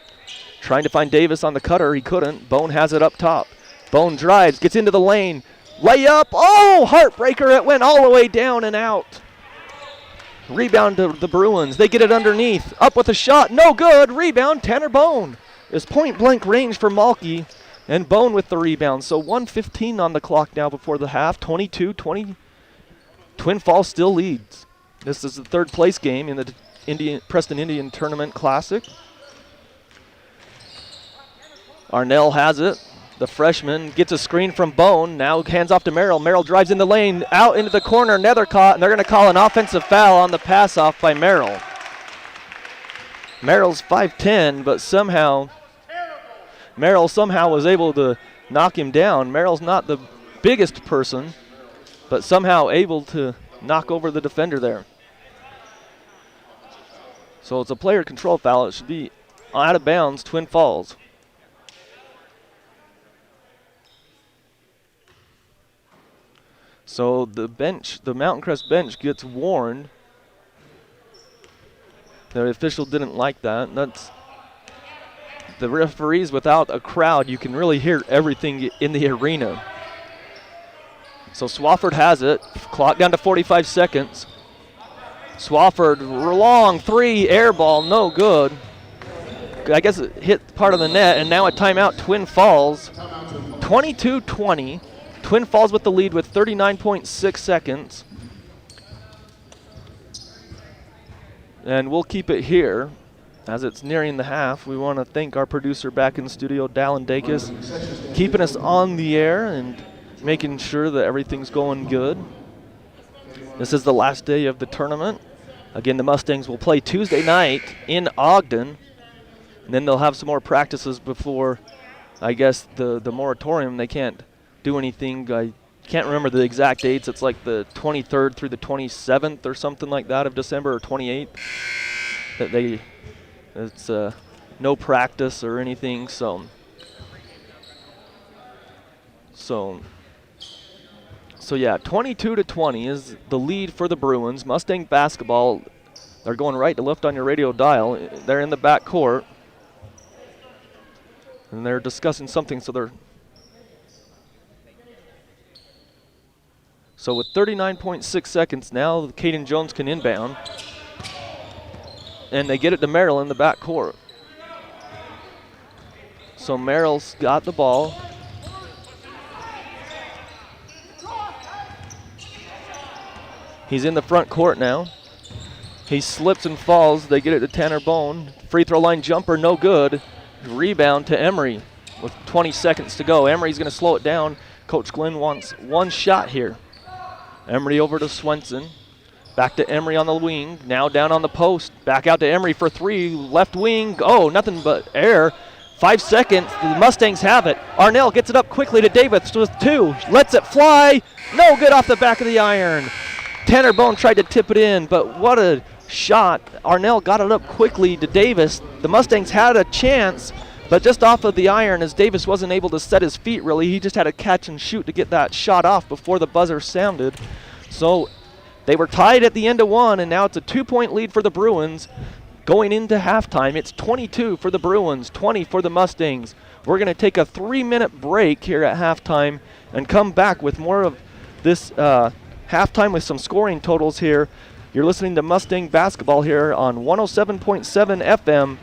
Trying to find Davis on the cutter, he couldn't. Bone has it up top. Bone drives, gets into the lane. Layup, oh, heartbreaker, it went all the way down and out. Rebound to the Bruins, they get it underneath. Up with a shot, no good, rebound, Tanner Bone. It's point blank range for Mulkey, and Bone with the rebound. So 1:15 on the clock now before the half, 22-20. Twin Falls still leads. This is the third place game in the Preston Indian Tournament Classic. Arnell has it. The freshman gets a screen from Bone. Now hands off to Merrill. Merrill drives in the lane, out into the corner. Nethercott, and they're going to call an offensive foul on the pass off by Merrill. Merrill's 5'10", but Merrill somehow was able to knock him down. Merrill's not the biggest person, but somehow able to knock over the defender there. So it's a player control foul. It should be out of bounds, Twin Falls. So the bench, the Mountain Crest bench gets warned. The official didn't like that. That's the referees. Without a crowd, you can really hear everything in the arena. So Swafford has it. Clock down to 45 seconds. Swafford, long three, air ball, no good. I guess it hit part of the net, and now a timeout, Twin Falls. 22-20. Twin Falls with the lead with 39.6 seconds. And we'll keep it here. As it's nearing the half, we want to thank our producer back in the studio, Dallin Dacus, keeping us on the air and making sure that everything's going good. This is the last day of the tournament. Again, the Mustangs will play Tuesday night in Ogden, and then they'll have some more practices before, I guess, the moratorium. They can't do anything. I can't remember the exact dates. It's like the 23rd through the 27th or something like that of December, or 28th. That it's no practice or anything. So yeah, 22-20 is the lead for the Bruins. Mustang basketball, they're going right to left on your radio dial. They're in the back court, and they're discussing something. So with 39.6 seconds now, Caden Jones can inbound, and they get it to Merrill in the back court. So Merrill's got the ball. He's in the front court now. He slips and falls. They get it to Tanner Bone. Free throw line jumper, no good. Rebound to Emery with 20 seconds to go. Emery's going to slow it down. Coach Glenn wants one shot here. Emery over to Swenson. Back to Emery on the wing. Now down on the post. Back out to Emery for 3. Left wing. Oh, nothing but air. 5 seconds. The Mustangs have it. Arnell gets it up quickly to Davis with 2. Lets it fly. No good off the back of the iron. Tanner Bone tried to tip it in, but what a shot. Arnell got it up quickly to Davis. The Mustangs had a chance, but just off of the iron, as Davis wasn't able to set his feet really. He just had to catch and shoot to get that shot off before the buzzer sounded. So they were tied at the end of 1, and now it's a 2-point lead for the Bruins. Going into halftime, it's 22 for the Bruins, 20 for the Mustangs. We're going to take a 3-minute break here at halftime and come back with more of this halftime with some scoring totals here. You're listening to Mustang Basketball here on 107.7 FM.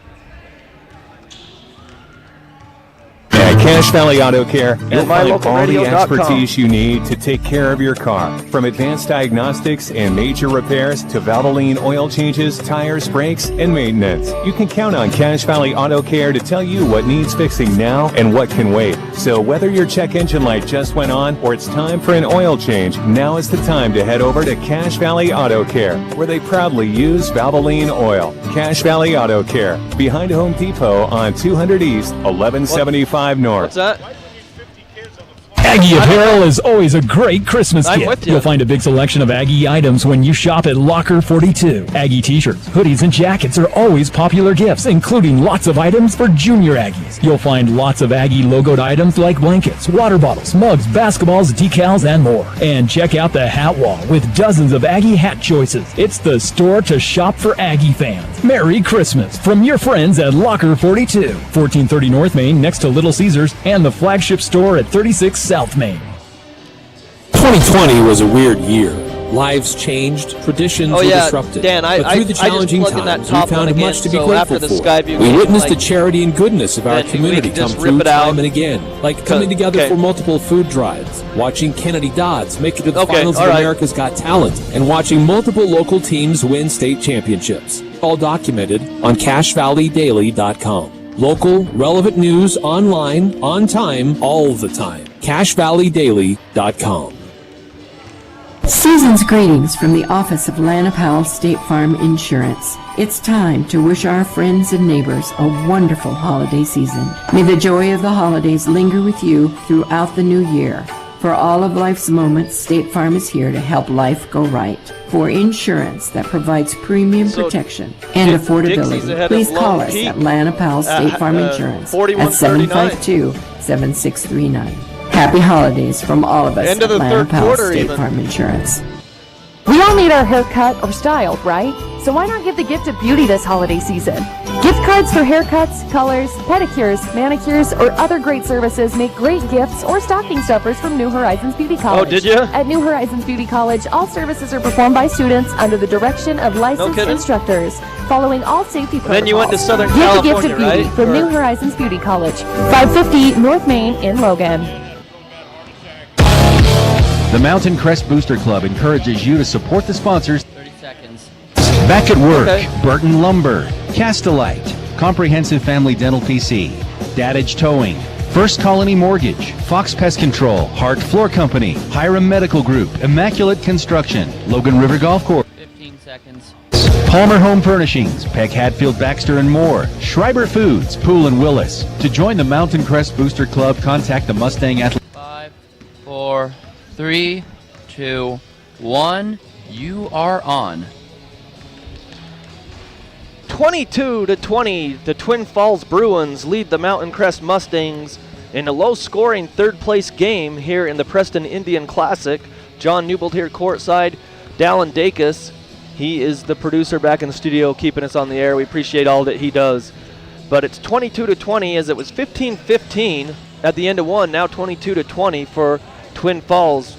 At Cache Valley Auto Care, you'll find all the MyLocalRadio.com. expertise you need to take care of your car. From advanced diagnostics and major repairs to Valvoline oil changes, tires, brakes, and maintenance. You can count on Cache Valley Auto Care to tell you what needs fixing now and what can wait. So whether your check engine light just went on or it's time for an oil change, now is the time to head over to Cache Valley Auto Care, where they proudly use Valvoline oil. Cache Valley Auto Care, behind Home Depot on 200 East, 1175 North. What's that? Aggie Apparel is always a great Christmas I'm gift. with you. You'll find a big selection of Aggie items when you shop at Locker 42. Aggie t-shirts, hoodies, and jackets are always popular gifts, including lots of items for junior Aggies. You'll find lots of Aggie logoed items like blankets, water bottles, mugs, basketballs, decals, and more. And check out the hat wall with dozens of Aggie hat choices. It's the store to shop for Aggie fans. Merry Christmas from your friends at Locker 42, 1430 North Main next to Little Caesars, and the flagship store at 36 South Main. 2020 was a weird year. Lives changed, traditions were disrupted. Dan, but through the challenging times, we found much to be grateful for. We witnessed the charity and goodness of our community come through time and again, like coming together for multiple food drives, watching Kennedy Dodds make it to the finals of America's Got Talent, and watching multiple local teams win state championships. All documented on CacheValleyDaily.com. Local, relevant news online, on time, all the time. CacheValleyDaily.com. Season's greetings from the office of Lana Powell State Farm Insurance. It's time to wish our friends and neighbors a wonderful holiday season. May the joy of the holidays linger with you throughout the new year. For all of life's moments, State Farm is here to help life go right. For insurance that provides premium protection and affordability, please call us at Lana Powell State Farm Insurance at 752-7639. Happy holidays from all of us at Lana Powell State Farm Insurance. We all need our hair cut or styled, right? So why not give the gift of beauty this holiday season? Gift cards for haircuts, colors, pedicures, manicures, or other great services make great gifts or stocking stuffers from New Horizons Beauty College. Oh, did you? At New Horizons Beauty College, all services are performed by students under the direction of licensed instructors, following all safety protocols. Then you went to Southern Give California, the gift of beauty right? from New Horizons Beauty College, 550 North Main in Logan. The Mountain Crest Booster Club encourages you to support the sponsors. 30 seconds. Back at Work, Burton Lumber, Castelite, Comprehensive Family Dental PC, Dadage Towing, First Colony Mortgage, Fox Pest Control, Hart Floor Company, Hiram Medical Group, Immaculate Construction, Logan River Golf Course, 15 seconds. Palmer Home Furnishings, Peck Hatfield Baxter and more, Schreiber Foods, Pool and Willis. To join the Mountain Crest Booster Club, contact the Mustang Athlete. 5, 4, 3, 2, 1. You are on. 22-20, the Twin Falls Bruins lead the Mountain Crest Mustangs in a low-scoring third-place game here in the Preston Indian Classic. John Newbold here courtside. Dallin Dacus, he is the producer back in the studio keeping us on the air. We appreciate all that he does. But it's 22-20 as it was 15-15 at the end of 1, now 22-20 for Twin Falls.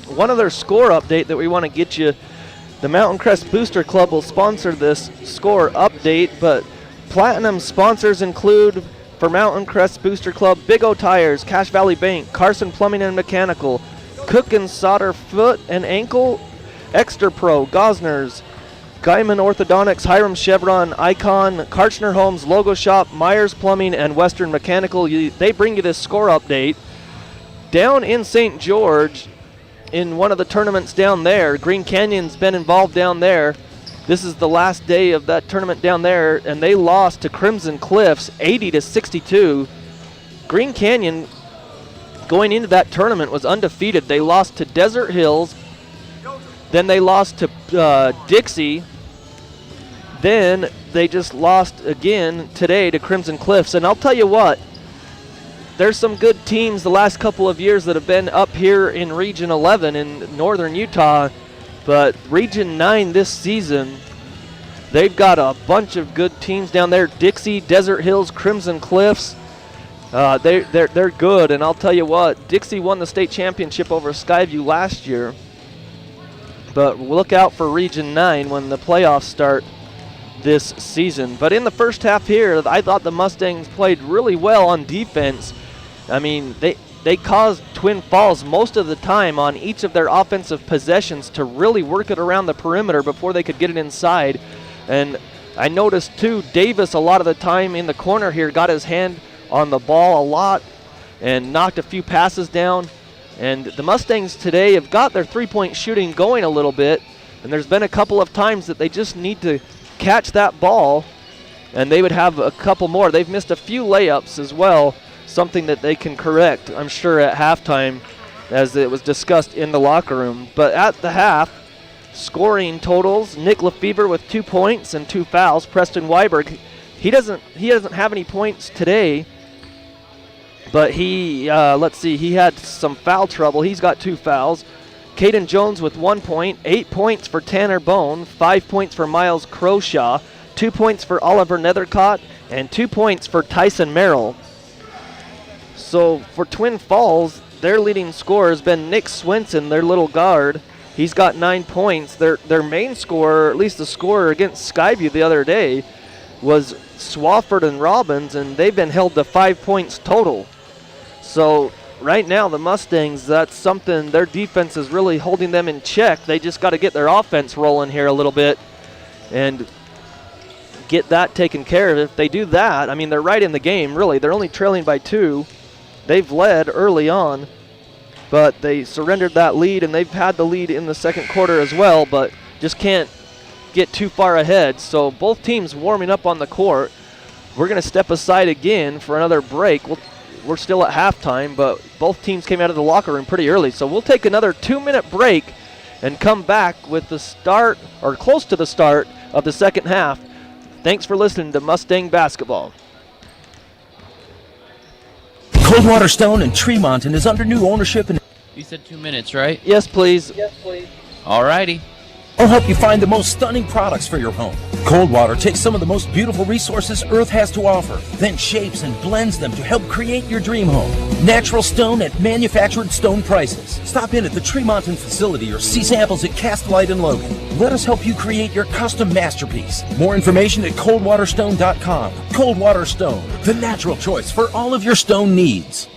One other score update that we want to get you. The Mountain Crest Booster Club will sponsor this score update, but platinum sponsors include for Mountain Crest Booster Club, Big O Tires, Cache Valley Bank, Carson Plumbing and Mechanical, Cook and Solder Foot and Ankle, Extra Pro, Gosner's, Guyman Orthodontics, Hiram Chevron, Icon, Karchner Homes, Logo Shop, Myers Plumbing, and Western Mechanical. They bring you this score update. Down in St. George, in one of the tournaments down there. Green Canyon's been involved down there. This is the last day of that tournament down there, and they lost to Crimson Cliffs 80-62. Green Canyon, going into that tournament, was undefeated. They lost to Desert Hills, then they lost to Dixie, then they just lost again today to Crimson Cliffs. And I'll tell you what, there's some good teams the last couple of years that have been up here in Region 11 in northern Utah, but Region 9 this season, they've got a bunch of good teams down there. Dixie, Desert Hills, Crimson Cliffs, they're good. And I'll tell you what, Dixie won the state championship over Skyview last year, but look out for Region 9 when the playoffs start this season. But in the first half here, I thought the Mustangs played really well on defense. I mean, they caused Twin Falls most of the time on each of their offensive possessions to really work it around the perimeter before they could get it inside. And I noticed too, Davis a lot of the time in the corner here got his hand on the ball a lot and knocked a few passes down. And the Mustangs today have got their three-point shooting going a little bit, and there's been a couple of times that they just need to catch that ball, and they would have a couple more. They've missed a few layups as well, something that they can correct, I'm sure, at halftime, as it was discussed in the locker room. But at the half, scoring totals, Nick Lefevre with 2 points and 2 fouls. Preston Weiberg, he doesn't have any points today, but he had some foul trouble. He's got 2 fouls. Caden Jones with 1 point, 8 points for Tanner Bone, 5 points for Miles Croshaw, 2 points for Oliver Nethercott, and 2 points for Tyson Merrill. So for Twin Falls, their leading scorer has been Nick Swenson, their little guard. He's got 9 points. Their main scorer, at least the scorer against Skyview the other day, was Swafford and Robbins, and they've been held to 5 points total. So right now, the Mustangs, that's something, their defense is really holding them in check. They just got to get their offense rolling here a little bit and get that taken care of. If they do that, I mean, they're right in the game, really. They're only trailing by 2. They've led early on, but they surrendered that lead, and they've had the lead in the second quarter as well, but just can't get too far ahead. So both teams warming up on the court. We're going to step aside again for another break. We're still at halftime, but both teams came out of the locker room pretty early. So we'll take another 2-minute break and come back with the start, or close to the start, of the second half. Thanks for listening to Mustang Basketball. Coldwater Stone in Tremonton is under new ownership. You said 2 minutes, right? Yes, please. Alrighty. I'll help you find the most stunning products for your home. Coldwater takes some of the most beautiful resources Earth has to offer, then shapes and blends them to help create your dream home. Natural stone at manufactured stone prices. Stop in at the Tremonton facility or see samples at Castlight and Logan. Let us help you create your custom masterpiece. More information at coldwaterstone.com. Coldwater Stone, the natural choice for all of your stone needs.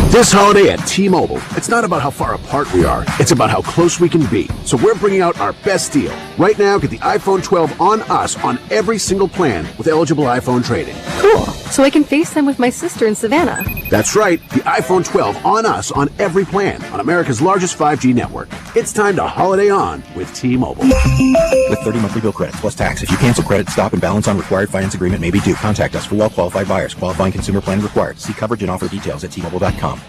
This holiday at T-Mobile, it's not about how far apart we are, it's about how close we can be. So we're bringing out our best deal. Right now, get the iPhone 12 on us on every single plan with eligible iPhone trade-in. Cool. So I can FaceTime with my sister in Savannah. That's right, the iPhone 12 on us on every plan on America's largest 5G network. It's time to holiday on with T-Mobile. With 30 monthly bill credits plus tax. If you cancel credit, stop, and balance on required finance agreement may be due. Contact us for well-qualified buyers. Qualifying consumer plan required. See coverage and offer details at T-Mobile.com.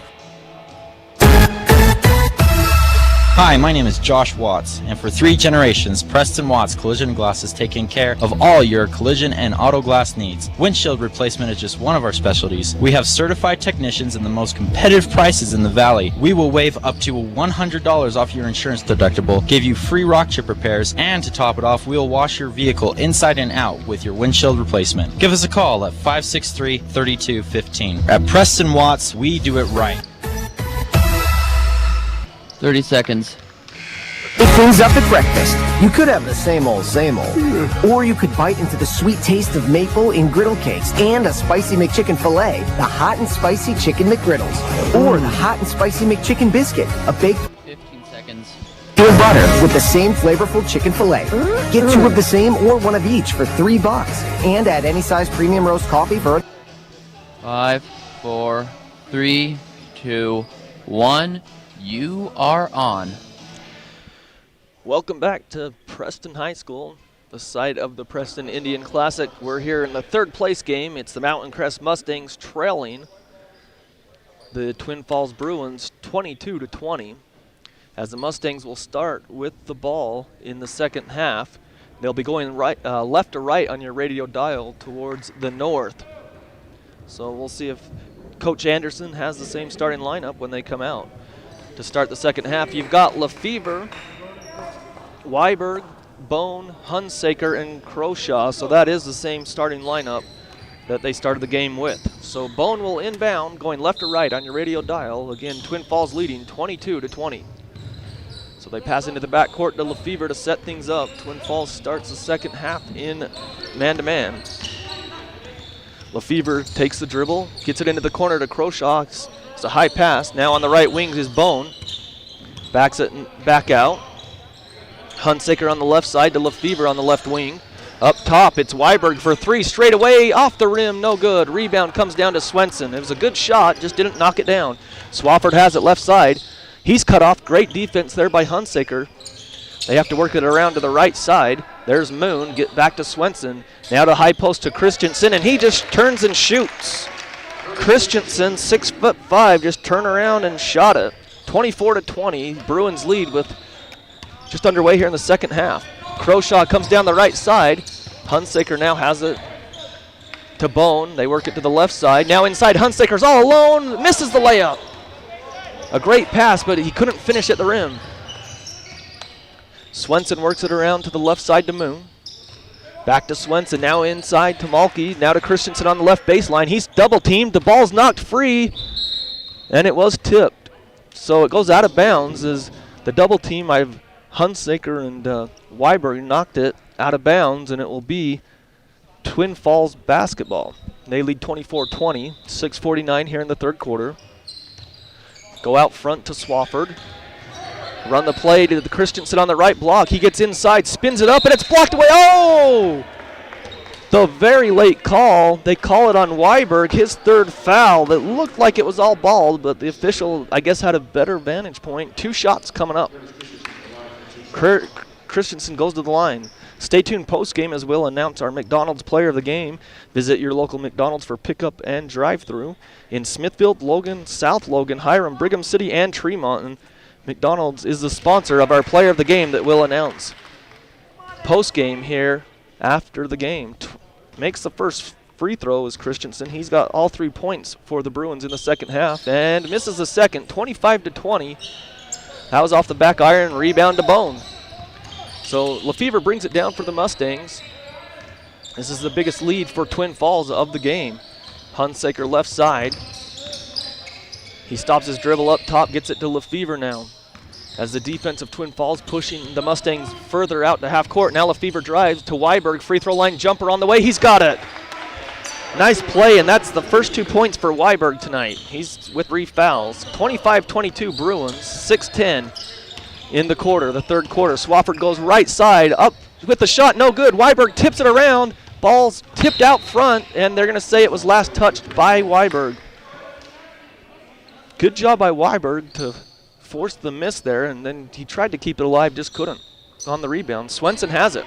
Hi, my name is Josh Watts, and for 3 generations, Preston Watts Collision Glass has taken care of all your collision and auto glass needs. Windshield replacement is just one of our specialties. We have certified technicians and the most competitive prices in the valley. We will waive up to $100 off your insurance deductible, give you free rock chip repairs, and to top it off, we will wash your vehicle inside and out with your windshield replacement. Give us a call at 563-3215. At Preston Watts, we do it right. 30 seconds. Pick things up at breakfast. You could have the same old, or you could bite into the sweet taste of maple in griddle cakes and a spicy McChicken filet, the hot and spicy chicken McGriddles, or the hot and spicy McChicken biscuit, a baked 15 seconds. with butter with the same flavorful chicken filet. Get 2 of the same or 1 of each for $3, and add any size premium roast coffee for 5, 4, 3, 2, 1. You are on. Welcome back to Preston High School, the site of the Preston Indian Classic. We're here in the third place game. It's the Mountain Crest Mustangs trailing the Twin Falls Bruins 22-20. As the Mustangs will start with the ball in the second half. They'll be going left to right on your radio dial towards the north. So we'll see if Coach Anderson has the same starting lineup when they come out. To start the second half, you've got Lefevre, Weiberg, Bone, Hunsaker, and Croshaw. So that is the same starting lineup that they started the game with. So Bone will inbound, going left to right on your radio dial. Again, Twin Falls leading 22-20. So they pass into the backcourt to Lefevre to set things up. Twin Falls starts the second half in man-to-man. Lefevre takes the dribble, gets it into the corner to Croshaw. It's a high pass. Now on the right wing is Bone. Backs it back out. Hunsaker on the left side to Lefevre on the left wing. Up top, it's Weiberg for three, straight away, off the rim, no good. Rebound comes down to Swenson. It was a good shot, just didn't knock it down. Swafford has it left side. He's cut off, great defense there by Hunsaker. They have to work it around to the right side. There's Moon, get back to Swenson. Now to high post to Christensen, and he just turns and shoots. Christensen, 6'5", just turned around and shot it. 24-20, Bruins lead with just underway here in the second half. Croshaw comes down the right side. Hunsaker now has it to Bone. They work it to the left side. Now inside, Hunsaker's all alone, misses the layup. A great pass, but he couldn't finish at the rim. Swenson works it around to the left side to Moon. Back to Swenson, now inside to Malky. Now to Christensen on the left baseline. He's double teamed, the ball's knocked free, and it was tipped. So it goes out of bounds as the double team, Hunsaker and Weiberg knocked it out of bounds, and it will be Twin Falls basketball. They lead 24-20, 6:49 here in the third quarter. Go out front to Swafford. Run the play to the Christensen on the right block. He gets inside, spins it up, and it's blocked away. Oh! The very late call. They call it on Weiberg, his third foul. That looked like it was all ball, but the official, I guess, had a better vantage point. 2 shots coming up. Christensen goes to the line. Stay tuned post-game as we'll announce our McDonald's player of the game. Visit your local McDonald's for pickup and drive-through in Smithfield, Logan, South Logan, Hiram, Brigham City, and Tremont. And McDonald's is the sponsor of our player of the game that we'll announce post-game here after the game. Makes the first free throw is Christensen. He's got all 3 points for the Bruins in the second half and misses the second, 25-20. That was off the back iron, rebound to Bone. So Lefevre brings it down for the Mustangs. This is the biggest lead for Twin Falls of the game. Hunsaker left side. He stops his dribble up top, gets it to Lefevre now. As the defense of Twin Falls pushing the Mustangs further out to half court. Now Lefevre drives to Weiberg, free throw line jumper on the way. He's got it. Nice play, and that's the first 2 points for Weiberg tonight. He's with 3 fouls. 25-22 Bruins, 6:10 in the quarter, the third quarter. Swafford goes right side, up with the shot, no good. Weiberg tips it around, ball's tipped out front, and they're going to say it was last touched by Weiberg. Good job by Weiberg to force the miss there, and then he tried to keep it alive, just couldn't on the rebound. Swenson has it.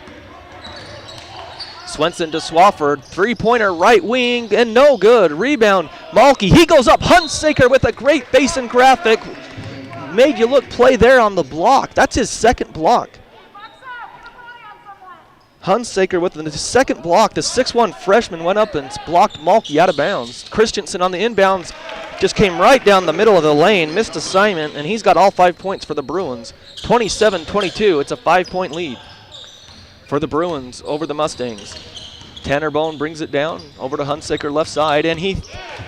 Swenson to Swafford, three-pointer right wing, and no good. Rebound, Malky, he goes up. Hunsaker with a great basin graphic. Made you look play there on the block. That's his second block. Hunsaker with the second block. The 6'1" freshman went up and blocked Malky out of bounds. Christensen on the inbounds just came right down the middle of the lane, missed assignment, and he's got all 5 points for the Bruins. 27-22, it's a 5-point lead for the Bruins over the Mustangs. Tanner Bone brings it down over to Hunsaker left side, and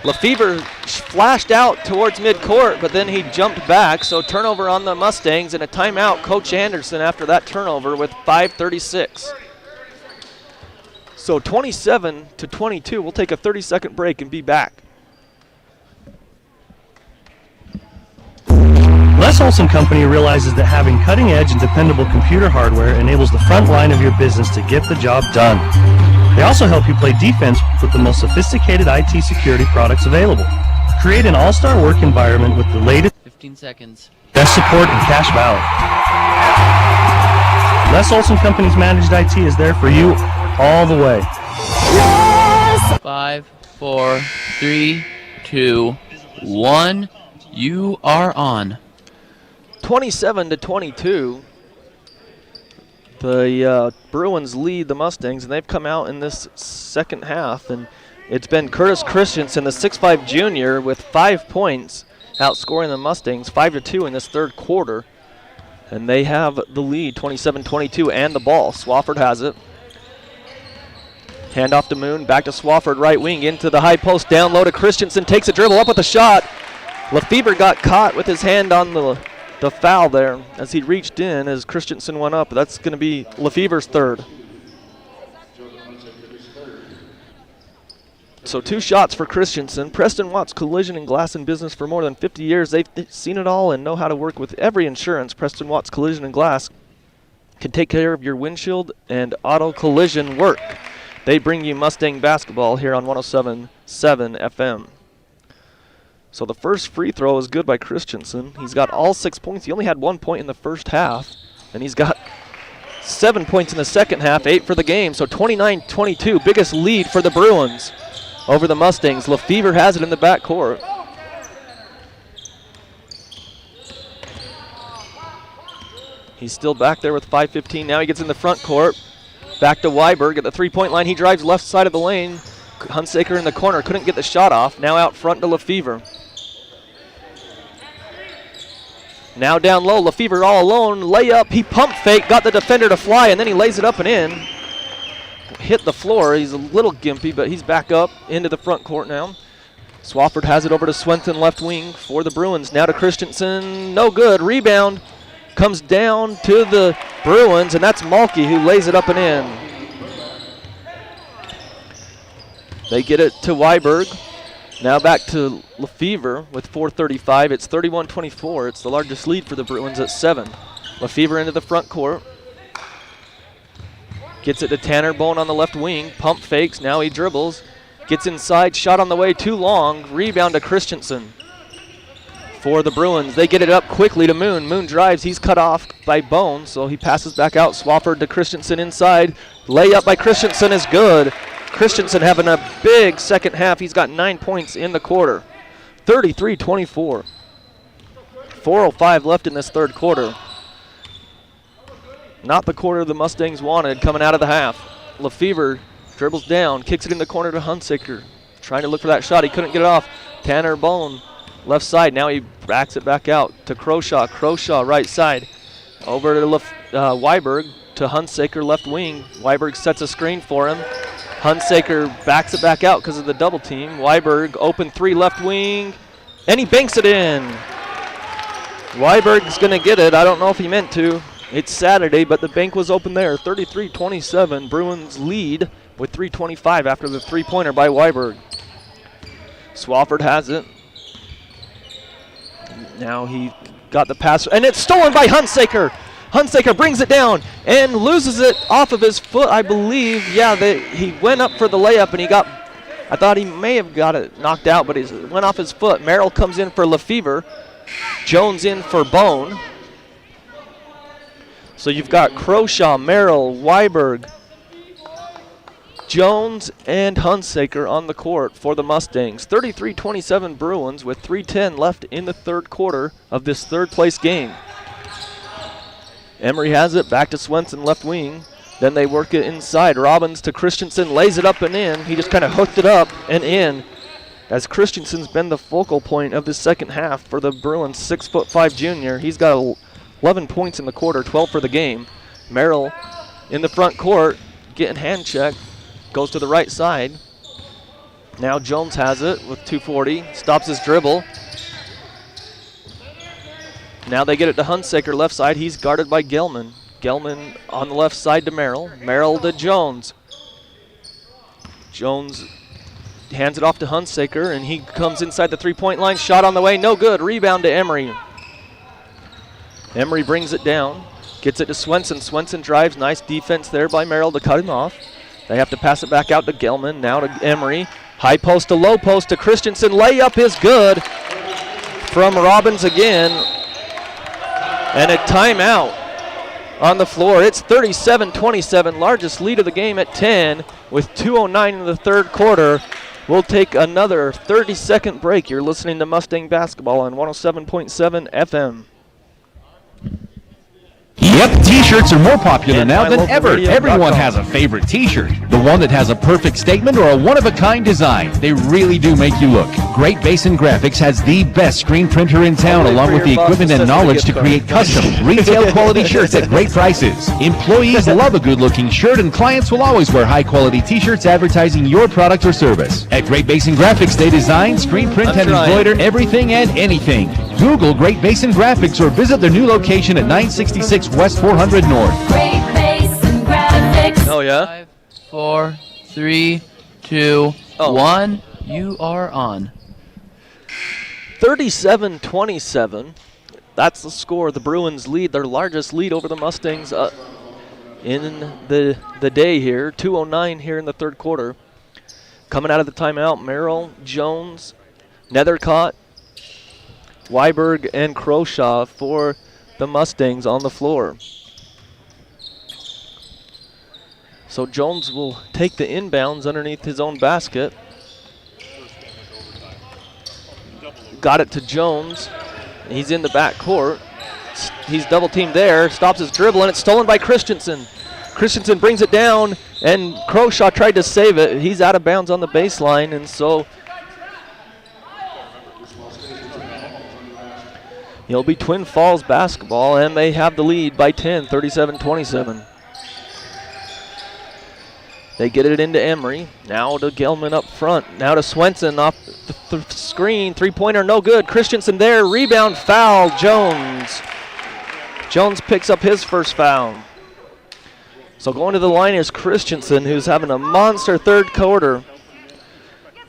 Lefevre flashed out towards midcourt, but then he jumped back, so turnover on the Mustangs and a timeout. Coach Anderson after that turnover with 5:36. So 27-22, we'll take a 30-second break and be back. Les Olson Company realizes that having cutting-edge and dependable computer hardware enables the front line of your business to get the job done. They also help you play defense with the most sophisticated IT security products available. Create an all-star work environment with the latest... 15 seconds. Best support in Cache Valley. Les Olson Company's managed IT is there for you all the way. 5, 4, 3, 2, 1. You are on. 27-22. The Bruins lead the Mustangs, and they've come out in this second half, and it's been Curtis Christensen, the 6'5 junior, with 5 points, outscoring the Mustangs 5-2 in this third quarter. And they have the lead, 27-22, and the ball. Swafford has it. Hand off to Moon, back to Swafford, right wing, into the high post, down low to Christensen, takes a dribble up with a shot. Lefebvre got caught with his hand on the foul there as he reached in as Christensen went up. That's going to be Lefebvre's third. So 2 shots for Christensen. Preston Watts, collision and glass in business for more than 50 years. They've seen it all and know how to work with every insurance. Preston Watts Collision and Glass can take care of your windshield and auto collision work. They bring you Mustang basketball here on 107.7 FM. So the first free throw is good by Christensen. He's got all 6 points. He only had 1 point in the first half, and he's got 7 points in the second half, 8 for the game. So 29-22, biggest lead for the Bruins over the Mustangs. Lefebvre has it in the backcourt. He's still back there with 5:15. Now he gets in the front court. Back to Weiberg at the three-point line. He drives left side of the lane. Hunsaker in the corner. Couldn't get the shot off. Now out front to Lefebvre. Now down low. Lefebvre all alone. Layup. He pump fake. Got the defender to fly, and then he lays it up and in. Hit the floor. He's a little gimpy, but he's back up into the front court now. Swafford has it over to Swenson, left wing for the Bruins. Now to Christensen. No good. Rebound. Comes down to the Bruins, and that's Malky who lays it up and in. They get it to Weiberg. Now back to Lefebvre with 4:35. It's 31-24. It's the largest lead for the Bruins at 7. Lefebvre into the front court. Gets it to Tanner Bone on the left wing. Pump fakes. Now he dribbles. Gets inside. Shot on the way. Too long. Rebound to Christensen. For the Bruins, they get it up quickly to Moon. Moon drives. He's cut off by Bone, so he passes back out. Swafford to Christensen inside. Layup by Christensen is good. Christensen having a big second half. He's got 9 points in the quarter. 33-24. 4:05 left in this third quarter. Not the quarter the Mustangs wanted coming out of the half. Lefebvre dribbles down, kicks it in the corner to Hunsaker. Trying to look for that shot. He couldn't get it off. Tanner Bone, left side. Now he backs it back out to Croshaw. Croshaw, right side. Over to Weiberg to Hunsaker, left wing. Weiberg sets a screen for him. Hunsaker backs it back out because of the double team. Weiberg, open three, left wing. And he banks it in. Weiberg's going to get it. I don't know if he meant to. It's Saturday, but the bank was open there. 33-27. Bruins lead with 3:25 after the three-pointer by Weiberg. Swafford has it. Now he got the pass, and it's stolen by Hunsaker. Hunsaker brings it down and loses it off of his foot, I believe. Yeah, he went up for the layup, and I thought he may have got it knocked out, but it went off his foot. Merrill comes in for Lefebvre. Jones in for Bone. So you've got Croshaw, Merrill, Weiberg, Jones, and Hunsaker on the court for the Mustangs. 33-27 Bruins with 3:10 left in the third quarter of this third-place game. Emery has it, back to Swenson, left wing. Then they work it inside. Robbins to Christensen, lays it up and in. He just kind of hooked it up and in, as Christensen's been the focal point of the second half for the Bruins. 6'5" junior. He's got 11 points in the quarter, 12 for the game. Merrill in the front court, getting hand checked. Goes to the right side. Now Jones has it with 2:40. Stops his dribble. Now they get it to Hunsaker, left side. He's guarded by Gelman. Gelman on the left side to Merrill. Merrill to Jones. Jones hands it off to Hunsaker, and he comes inside the three-point line. Shot on the way, no good. Rebound to Emery. Emery brings it down. Gets it to Swenson. Swenson drives. Nice defense there by Merrill to cut him off. They have to pass it back out to Gelman. Now to Emery. High post to low post to Christensen. Layup is good. from Robbins again. And a timeout on the floor. It's 37-27, largest lead of the game at 10 with 2:09 in the third quarter. We'll take another 30-second break. You're listening to Mustang Basketball on 107.7 FM. Yep, t-shirts are more popular now than ever. MyLocalRadio.com. Everyone has a favorite t-shirt. The one that has a perfect statement or a one-of-a-kind design. They really do make you look. Great Basin Graphics has the best screen printer in town, along with the equipment and knowledge to create custom, retail quality shirts at great prices. Employees love a good-looking shirt, and clients will always wear high-quality t-shirts advertising your product or service. At Great Basin Graphics, they design, screen print, and embroider everything and anything. Google Great Basin Graphics or visit their new location at 966 West 400 North. Great Basin Graphics. Oh, yeah? 5, 4, 3, 2, 1. You are on. 37-27. That's the score. The Bruins lead, their largest lead over the Mustangs in the day here. 2:09 here in the third quarter. Coming out of the timeout, Merrill, Jones, Nethercott, Weiberg, and Croshaw for the Mustangs on the floor. So Jones will take the inbounds underneath his own basket. Got it to Jones. He's in the back court. He's double teamed there. Stops his dribble, and it's stolen by Christensen. Christensen brings it down, and Croshaw tried to save it. He's out of bounds on the baseline, and so it'll be Twin Falls basketball, and they have the lead by 10, 37-27. They get it into Emery. Now to Gelman up front. Now to Swenson off the screen. Three-pointer, no good. Christensen there. Rebound, foul, Jones. Jones picks up his first foul. So going to the line is Christensen, who's having a monster third quarter.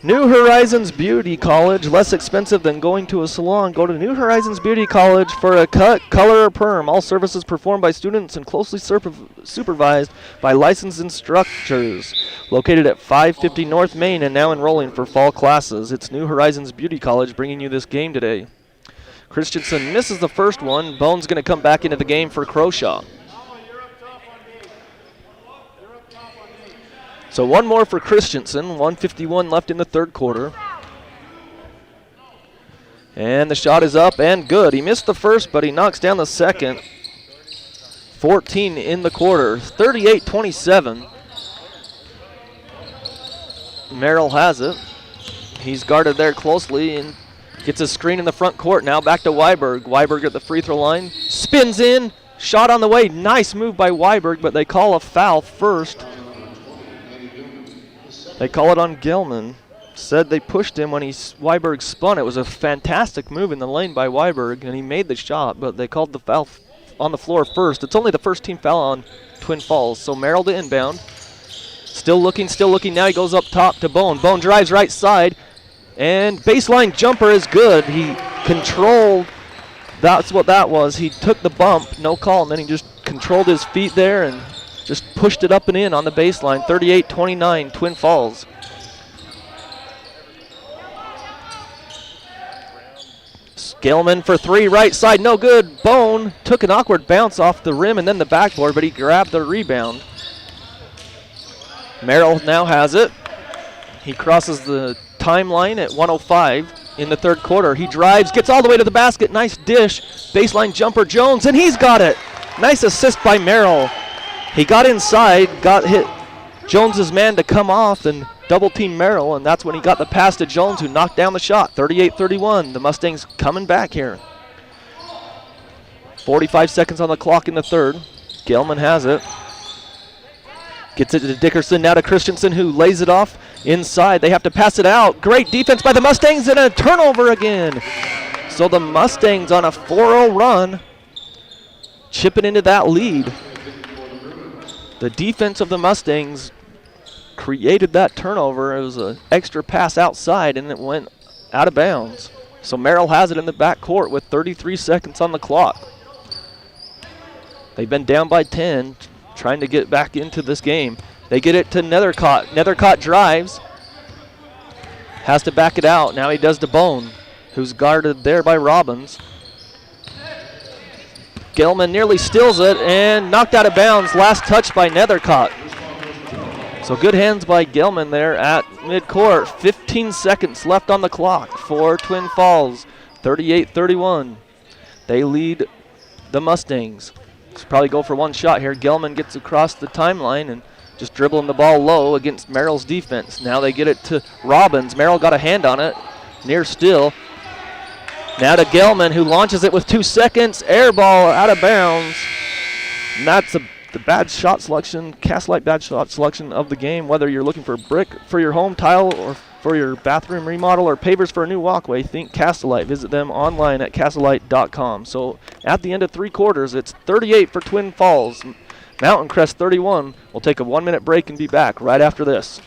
New Horizons Beauty College, less expensive than going to a salon. Go to New Horizons Beauty College for a cut, color, or perm. All services performed by students and closely supervised by licensed instructors. Located at 550 North Main and now enrolling for fall classes. It's New Horizons Beauty College bringing you this game today. Christensen misses the first one. Bone's going to come back into the game for Croshaw. So one more for Christensen, 1:51 left in the third quarter. And the shot is up and good. He missed the first, but he knocks down the second. 14 in the quarter, 38-27. Merrill has it. He's guarded there closely and gets a screen in the front court. Now back to Weiberg. Weiberg at the free throw line. Spins in, shot on the way. Nice move by Weiberg, but they call a foul first. They call it on Gelman. Said they pushed him when Weiberg spun. It was a fantastic move in the lane by Weiberg, and he made the shot, but they called the foul on the floor first. It's only the first team foul on Twin Falls. So Merrill to inbound. Still looking. Now he goes up top to Bone. Bone drives right side, and baseline jumper is good. He controlled. That's what that was. He took the bump, no call, and then he just controlled his feet there and just pushed it up and in on the baseline. 38-29, Twin Falls. Gelman for three, right side, no good. Bone took an awkward bounce off the rim and then the backboard, but he grabbed the rebound. Merrill now has it. He crosses the timeline at 1:05 in the third quarter. He drives, gets all the way to the basket. Nice dish. Baseline jumper, Jones, and he's got it. Nice assist by Merrill. He got inside, got hit Jones's man to come off and double team Merrill, and that's when he got the pass to Jones, who knocked down the shot. 38-31. The Mustangs coming back here. 45 seconds on the clock in the third. Gelman has it. Gets it to Dickerson, now to Christensen, who lays it off inside. They have to pass it out. Great defense by the Mustangs, and a turnover again. So the Mustangs on a 4-0 run, chipping into that lead. The defense of the Mustangs created that turnover. It was an extra pass outside, and it went out of bounds. So Merrill has it in the back court with 33 seconds on the clock. They've been down by 10, trying to get back into this game. They get it to Nethercott. Nethercott drives, has to back it out. Now he does to Bone. who's guarded there by Robbins. Gelman nearly steals it and knocked out of bounds. Last touch by Nethercott. So good hands by Gelman there at midcourt. 15 seconds left on the clock for Twin Falls. 38-31. They lead the Mustangs. Let's probably go for one shot here. Gelman gets across the timeline and just dribbling the ball low against Merrill's defense. Now they get it to Robbins. Merrill got a hand on it. Near still. Now to Gelman, who launches it with 2 seconds. Air ball out of bounds. And that's the bad shot selection, Castlight bad shot selection of the game. Whether you're looking for brick for your home tile or for your bathroom remodel or pavers for a new walkway, think Castlight. Visit them online at castlight.com. So at the end of 3 quarters, it's 38 for Twin Falls. Mountain Crest 31. We'll take a 1-minute break and be back right after this.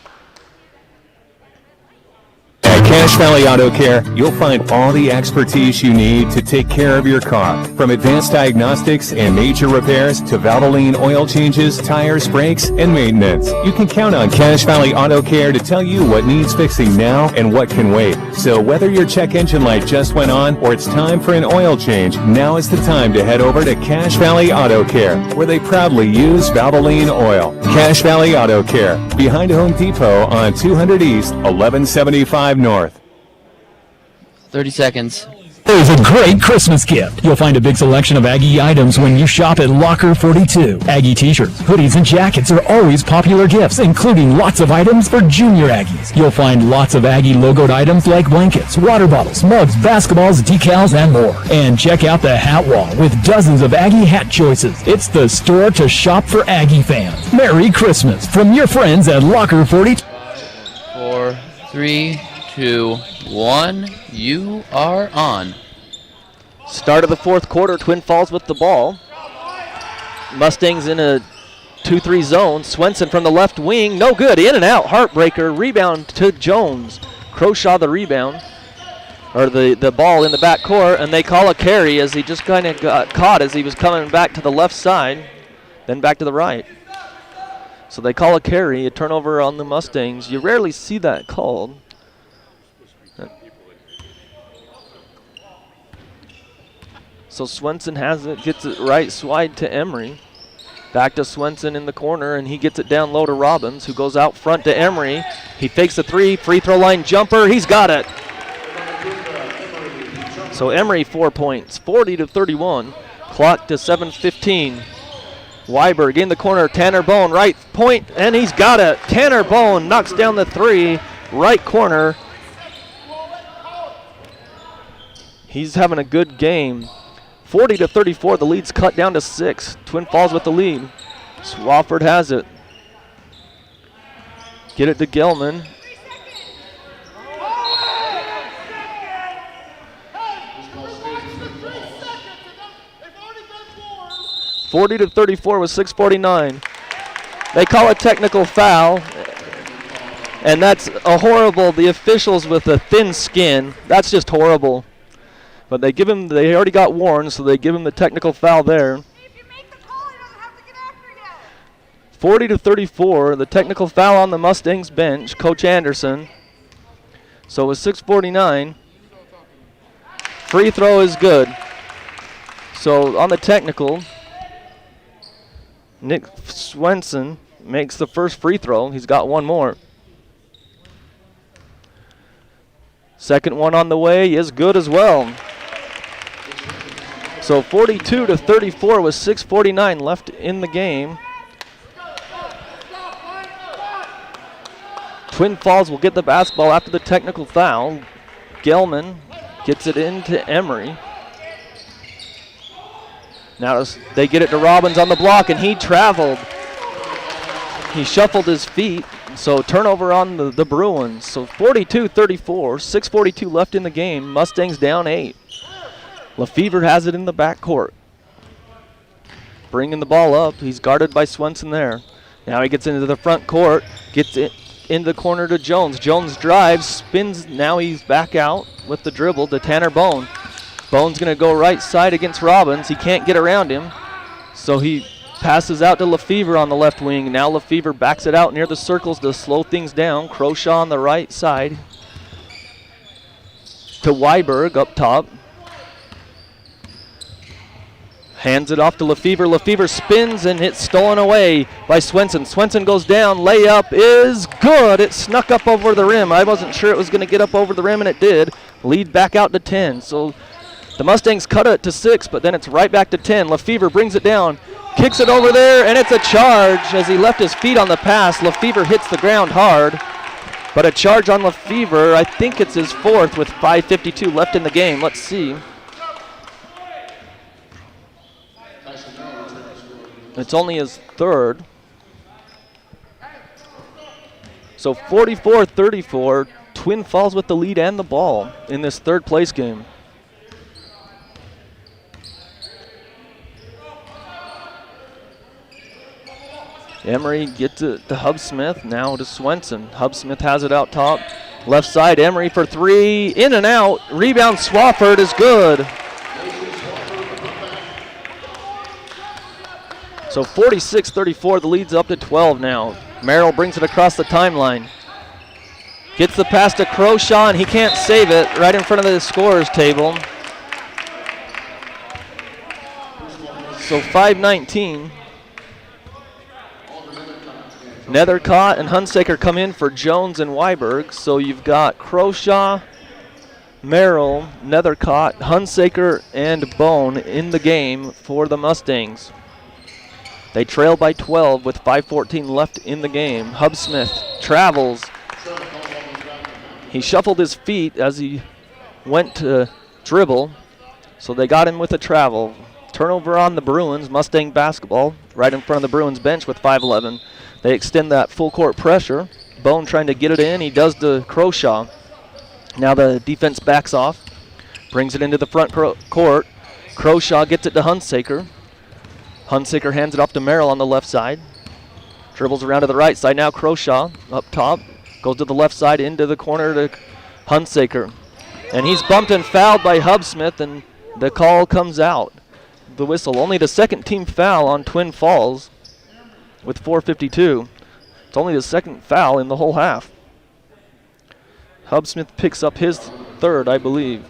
At Cache Valley Auto Care, you'll find all the expertise you need to take care of your car. From advanced diagnostics and major repairs to Valvoline oil changes, tires, brakes, and maintenance. You can count on Cache Valley Auto Care to tell you what needs fixing now and what can wait. So whether your check engine light just went on or it's time for an oil change, now is the time to head over to Cache Valley Auto Care, where they proudly use Valvoline oil. Cache Valley Auto Care, behind Home Depot on 200 East, 1175 North. 30 seconds. There's a great Christmas gift. You'll find a big selection of Aggie items when you shop at Locker 42. Aggie t-shirts, hoodies, and jackets are always popular gifts, including lots of items for junior Aggies. You'll find lots of Aggie logoed items like blankets, water bottles, mugs, basketballs, decals, and more. And check out the hat wall with dozens of Aggie hat choices. It's the store to shop for Aggie fans. Merry Christmas from your friends at Locker 42. 4, 3, 2, 1. You are on. Start of the 4th quarter, Twin Falls with the ball. Mustangs in a 2-3 zone. Swenson from the left wing, no good, in and out, heartbreaker, rebound to Jones. Croshaw the rebound, or the ball in the back court, and they call a carry as he just kind of got caught as he was coming back to the left side, then back to the right. So they call a carry, a turnover on the Mustangs. You rarely see that called. So Swenson has it, gets it right side to Emery. Back to Swenson in the corner, and he gets it down low to Robbins, who goes out front to Emery. He fakes the 3, free throw line jumper. He's got it. So Emery 4 points, 40-31. Clock to 7:15. Weiberg in the corner, Tanner Bone, right point, and he's got it. Tanner Bone knocks down the 3, right corner. He's having a good game. 40-34, the lead's cut down to 6. Twin Falls with the lead. Swafford has it. Get it to Gelman. (40-34) with 6:49. They call a technical foul, and that's a horrible. The officials with a thin skin. That's just horrible. But they give him. They already got warned, so they give him the technical foul there. 40-34, the technical foul on the Mustangs bench, Coach Anderson. So with 6:49, free throw is good. So on the technical, Nick Swenson makes the first free throw. He's got one more. Second one on the way is good as well. So 42-34 with 6:49 left in the game. Twin Falls will get the basketball after the technical foul. Gelman gets it into Emery. Now they get it to Robbins on the block, and he traveled. He shuffled his feet, so turnover on the Bruins. So 42-34, 6:42 left in the game. Mustangs down 8. Lefevre has it in the backcourt. Bringing the ball up. He's guarded by Swenson there. Now he gets into the front court, gets it in the corner to Jones. Jones drives, spins. Now he's back out with the dribble to Tanner Bone. Bone's going to go right side against Robbins. He can't get around him, so he passes out to Lefevre on the left wing. Now Lefevre backs it out near the circles to slow things down. Croshaw on the right side. to Weiberg up top. Hands it off to Lefevre. Lefevre spins and it's stolen away by Swenson. Swenson goes down. Layup is good. It snuck up over the rim. I wasn't sure it was going to get up over the rim, and it did. Lead back out to 10. So the Mustangs cut it to 6, but then it's right back to 10. Lefevre brings it down, kicks it over there, and it's a charge as he left his feet on the pass. Lefevre hits the ground hard, but a charge on Lefevre. I think it's his 4th with 5:52 left in the game. Let's see. It's only his 3rd. So 44-34, Twin Falls with the lead and the ball in this 3rd place game. Emery gets it to Hub Smith, now to Swenson. Hub Smith has it out top. Left side, Emery for 3, in and out. Rebound, Swafford is good. So 46-34, the lead's up to 12 now. Merrill brings it across the timeline. Gets the pass to Croshaw, and he can't save it right in front of the scorer's table. So 5:19. Nethercott and Hunsaker come in for Jones and Weiberg. So you've got Croshaw, Merrill, Nethercott, Hunsaker, and Bone in the game for the Mustangs. They trail by 12 with 5:14 left in the game. Hub Smith travels. He shuffled his feet as he went to dribble, so they got him with a travel. Turnover on the Bruins, Mustang basketball, right in front of the Bruins bench with 5:11. They extend that full court pressure. Bone trying to get it in. He does to Croshaw. Now the defense backs off, brings it into the front court. Croshaw gets it to Hunsaker. Hunsaker hands it off to Merrill on the left side. Dribbles around to the right side. Now Croshaw up top. Goes to the left side into the corner to Hunsaker. And he's bumped and fouled by Hub Smith, and the call comes out. The whistle. Only the 2nd team foul on Twin Falls with 4:52. It's only the 2nd foul in the whole half. Hub Smith picks up his 3rd, I believe.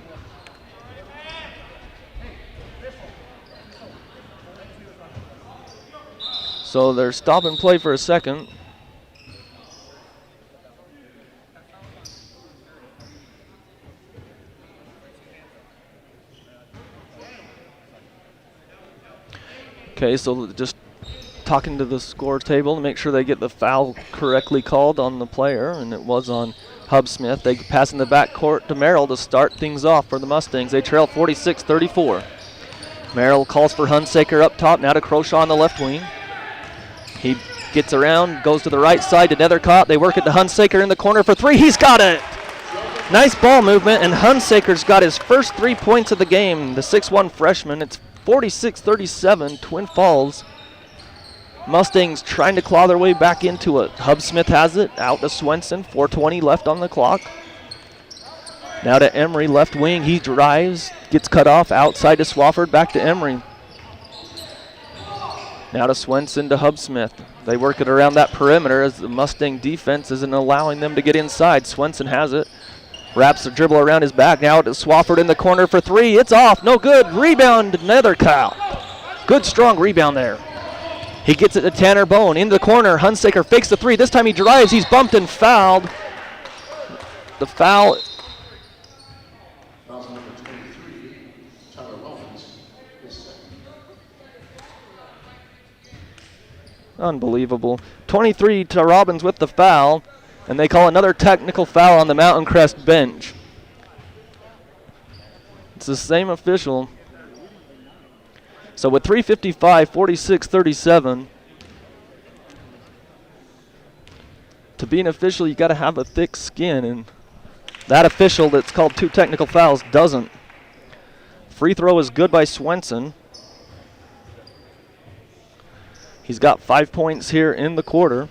So they're stop and play for a second. Okay, so just talking to the score table to make sure they get the foul correctly called on the player, and it was on Hub Smith. They pass in the backcourt to Merrill to start things off for the Mustangs. They trail 46-34. Merrill calls for Hunsaker up top, now to Croshaw on the left wing. He gets around, goes to the right side to Nethercott. They work it to Hunsaker in the corner for 3. He's got it! Nice ball movement, and Hunsaker's got his first 3 points of the game, the 6'1 freshman. It's 46-37, Twin Falls. Mustangs trying to claw their way back into it. Hub Smith has it, out to Swenson, 4:20 left on the clock. Now to Emery, left wing, he drives, gets cut off, outside to Swafford, back to Emery. Now to Swenson to Hub Smith. They work it around that perimeter as the Mustang defense isn't allowing them to get inside. Swenson has it. Wraps the dribble around his back. Now to Swafford in the corner for 3. It's off. No good. Rebound to Nethercott. Good strong rebound there. He gets it to Tanner Bone. In the corner. Hunsaker fakes the 3. This time he drives. He's bumped and fouled. The foul. Unbelievable. 23 to Robbins with the foul, and they call another technical foul on the Mountain Crest bench. It's the same official. So with 3:55, 46-37. To be an official, you got to have a thick skin, and that official that's called 2 technical fouls doesn't. Free throw is good by Swenson. He's got 5 points here in the quarter.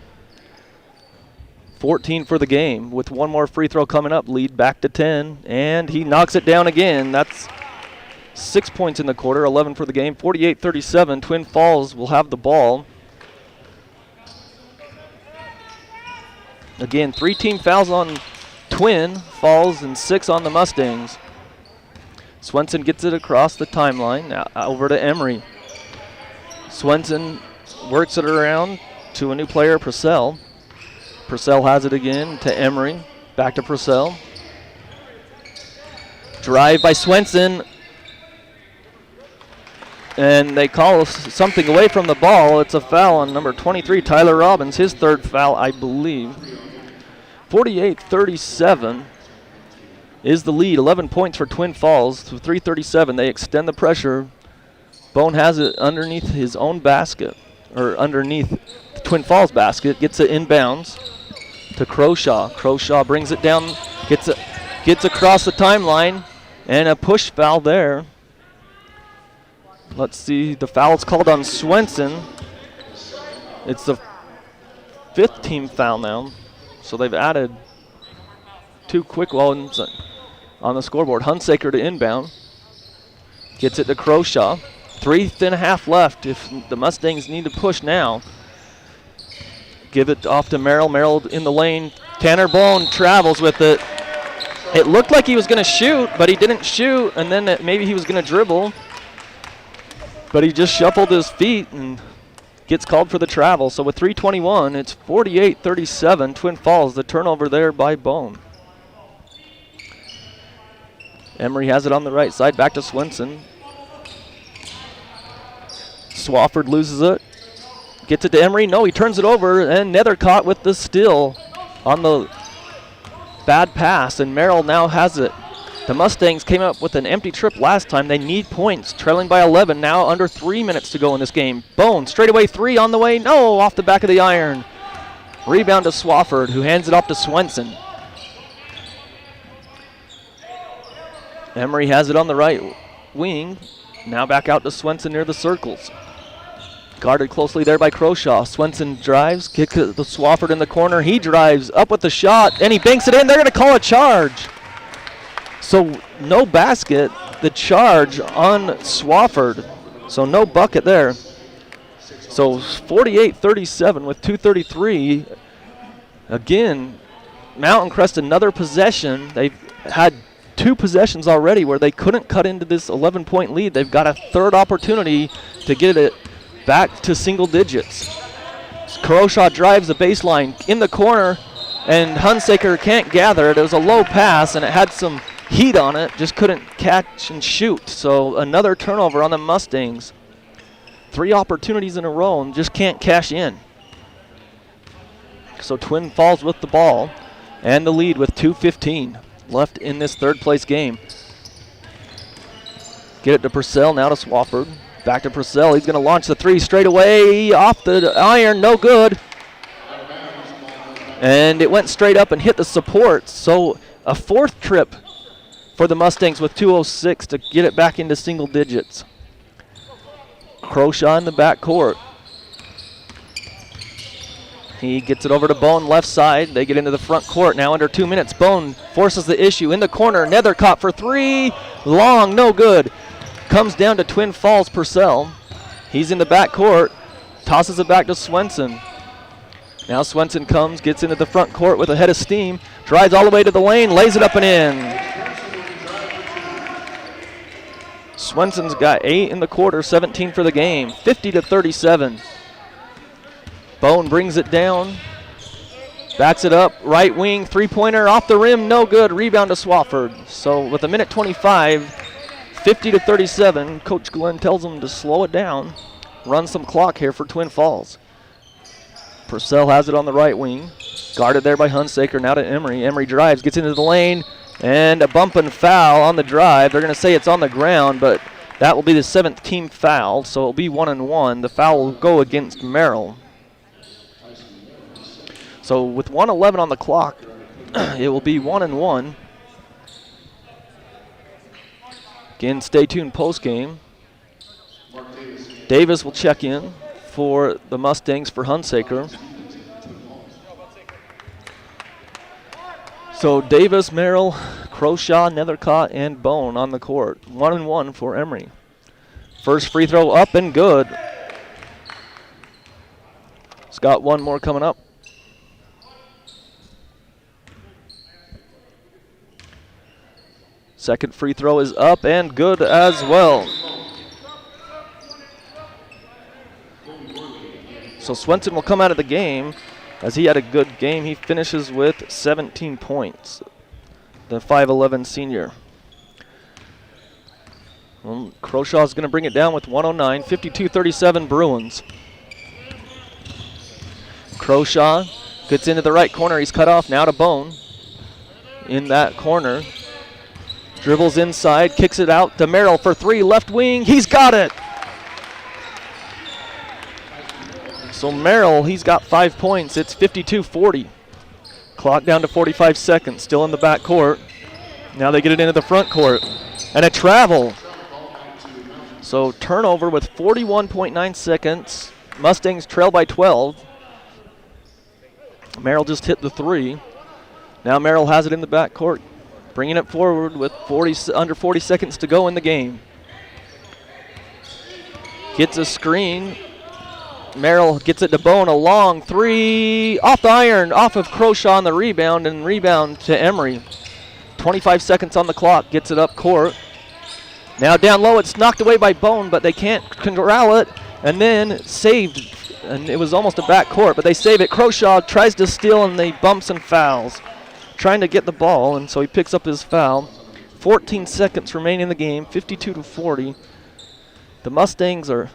14 for the game. With one more free throw coming up, lead back to 10. And he knocks it down again. That's 6 points in the quarter, 11 for the game. 48-37. Twin Falls will have the ball. Again, 3 team fouls on Twin Falls and 6 on the Mustangs. Swenson gets it across the timeline, now over to Emery. Swenson works it around to a new player, Purcell. Purcell has it again to Emery, back to Purcell. Drive by Swenson. And they call something away from the ball. It's a foul on number 23, Tyler Robbins, his third foul, I believe. 48-37 is the lead. 11 points for Twin Falls. To 3:37, they extend the pressure. Bone has it underneath his own basket, or underneath the Twin Falls basket. Gets it inbounds to Croshaw. Croshaw brings it down, gets across the timeline, and a push foul there. Let's see, the foul's called on Swenson. It's the 5th team foul now. So they've added 2 quick ones on the scoreboard. Hunsaker to inbound. Gets it to Croshaw. 3.5 left if the Mustangs need to push now. Give it off to Merrill. Merrill in the lane. Tanner Bone travels with it. It looked like he was going to shoot, but he didn't shoot, and then maybe he was going to dribble. But he just shuffled his feet and gets called for the travel. So with 3:21, it's 48-37, Twin Falls. The turnover there by Bone. Emery has it on the right side, back to Swenson. Swafford loses it. Gets it to Emery. No, he turns it over, and Nethercott with the steal on the bad pass, and Merrill now has it. The Mustangs came up with an empty trip last time. They need points, trailing by 11, now under 3 minutes to go in this game. Bone, straightaway 3 on the way. No, off the back of the iron. Rebound to Swafford, who hands it off to Swenson. Emery has it on the right wing. Now back out to Swenson near the circles. Guarded closely there by Croshaw. Swenson drives, kicks it to Swafford in the corner. He drives up with the shot, and he banks it in. They're going to call a charge. So no basket, the charge on Swafford. So no bucket there. So 48-37 with 2:33. Again, Mountain Crest another possession. They've had 2 possessions already where they couldn't cut into this 11-point lead. They've got a third opportunity to get it back to single digits. Croshaw drives the baseline in the corner, and Hunsaker can't gather it. It was a low pass, and it had some heat on it, just couldn't catch and shoot. So another turnover on the Mustangs. 3 opportunities in a row and just can't cash in. So Twin Falls with the ball and the lead with 2:15 left in this third place game. Get it to Purcell, now to Swafford. Back to Purcell, he's going to launch the 3 straight away off the iron, no good. And it went straight up and hit the supports. So a 4th trip for the Mustangs with 2:06 to get it back into single digits. Croshaw in the back court. He gets it over to Bone left side. They get into the front court now under 2 minutes. Bone forces the issue in the corner. Nethercott for 3. Long, no good. Comes down to Twin Falls Purcell. He's in the back court. Tosses it back to Swenson. Now Swenson comes, gets into the front court with a head of steam. Drives all the way to the lane, lays it up and in. Swenson's got 8 in the quarter, 17 for the game. 50-37. Bone brings it down. Backs it up, right wing, 3-pointer off the rim, no good. Rebound to Swafford. So with 1:25, 50-37, Coach Glenn tells them to slow it down. Run some clock here for Twin Falls. Purcell has it on the right wing. Guarded there by Hunsaker, now to Emery. Emery drives, gets into the lane, and a bump and foul on the drive. They're going to say it's on the ground, but that will be the 7th team foul, so it'll be 1-1. The foul will go against Merrill. So with 1:11 on the clock, it will be 1-1. Again, stay tuned post-game. Davis will check in for the Mustangs for Hunsaker. So Davis, Merrill, Croshaw, Nethercott, and Bone on the court. 1-1 for Emery. First free throw up and good. He's got one more coming up. Second free throw is up and good as well. So Swenson will come out of the game as he had a good game. He finishes with 17 points, the 5'11 senior. Well, Crowshaw's going to bring it down with 109, 52-37 Bruins. Crowshaw gets into the right corner. He's cut off now to Bone in that corner. Dribbles inside, kicks it out to Merrill for three, left wing. He's got it. So Merrill, he's got 5 points. It's 52-40. Clock down to 45 seconds, still in the back court. Now they get it into the front court. And a travel. So turnover with 41.9 seconds. Mustangs trail by 12. Merrill just hit the three. Now Merrill has it in the back court, bringing it forward with under 40 seconds to go in the game. Gets a screen. Merrill gets it to Bone, a long three, off the iron, off of Crowshaw on the rebound, and rebound to Emery. 25 seconds on the clock, gets it up court. Now down low, it's knocked away by Bone, but they can't corral it, and then saved, and it was almost a back court, but they save it. Crowshaw tries to steal, and they bumps and fouls, trying to get the ball, and so he picks up his foul. 14 seconds remaining in the game, 52-40. The Mustangs are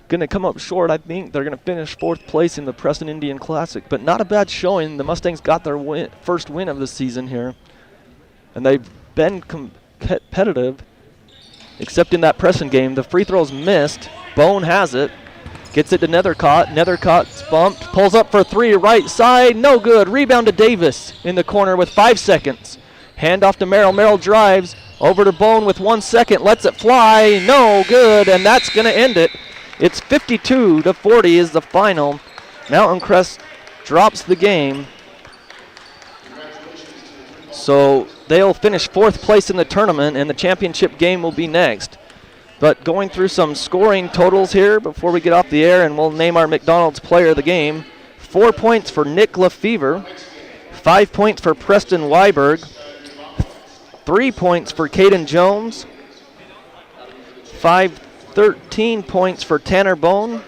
going to come up short. I think they're going to finish 4th place in the Preston Indian Classic, but not a bad showing. The Mustangs got their first win of the season here, and they've been competitive, except in that Preston game. The free throw's missed. Bone has it. Gets it to Nethercott. Nethercott's bumped. Pulls up for three. Right side. No good. Rebound to Davis in the corner with 5 seconds. Hand off to Merrill. Merrill drives over to Bone with 1 second. Lets it fly. No good. And that's going to end it. It's 52-40 is the final. Mountain Crest drops the game. So they'll finish 4th place in the tournament, and the championship game will be next. But going through some scoring totals here before we get off the air, and we'll name our McDonald's player of the game. 4 points for Nick Lefevre, 5 points for Preston Weiberg, 3 points for Caden Jones, 13 points for Tanner Bone,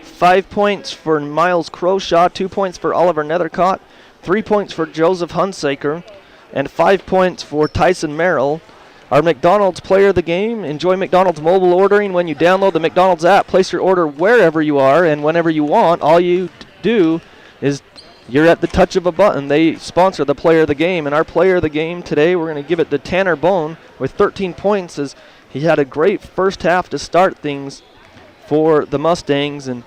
5 points for Miles Crowshaw, 2 points for Oliver Nethercott, 3 points for Joseph Hunsaker, and 5 points for Tyson Merrill. Our McDonald's player of the game. Enjoy McDonald's mobile ordering when you download the McDonald's app. Place your order wherever you are and whenever you want. All you do is you're at the touch of a button. They sponsor the player of the game, and our player of the game today, we're going to give it to Tanner Bone with 13 points, as he had a great first half to start things for the Mustangs and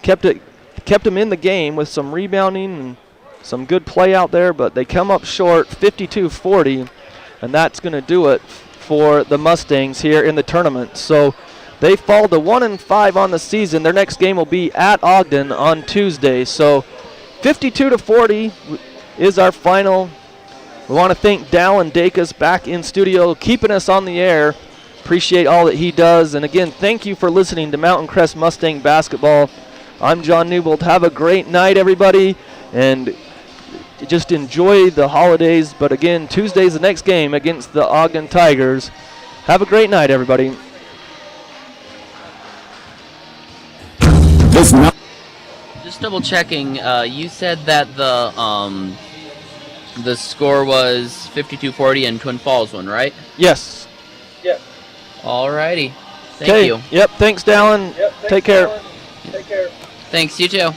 kept him in the game with some rebounding and some good play out there, but they come up short 52-40, and that's going to do it for the Mustangs here in the tournament. So they fall to 1-5 on the season. Their next game will be at Ogden on Tuesday. So 52-40 is our final. We want to thank Dallin Dacus back in studio, keeping us on the air. Appreciate all that he does. And again, thank you for listening to Mountain Crest Mustang Basketball. I'm John Newbold. Have a great night, everybody, and just enjoy the holidays. But again, Tuesday's the next game against the Ogden Tigers. Have a great night, everybody. Just double checking. You said that the score was 52-40 in Twin Falls one, right? Yes. Yep. Alrighty. Thank you. Yep. Thanks, Dallin. Take care. Thanks. You too.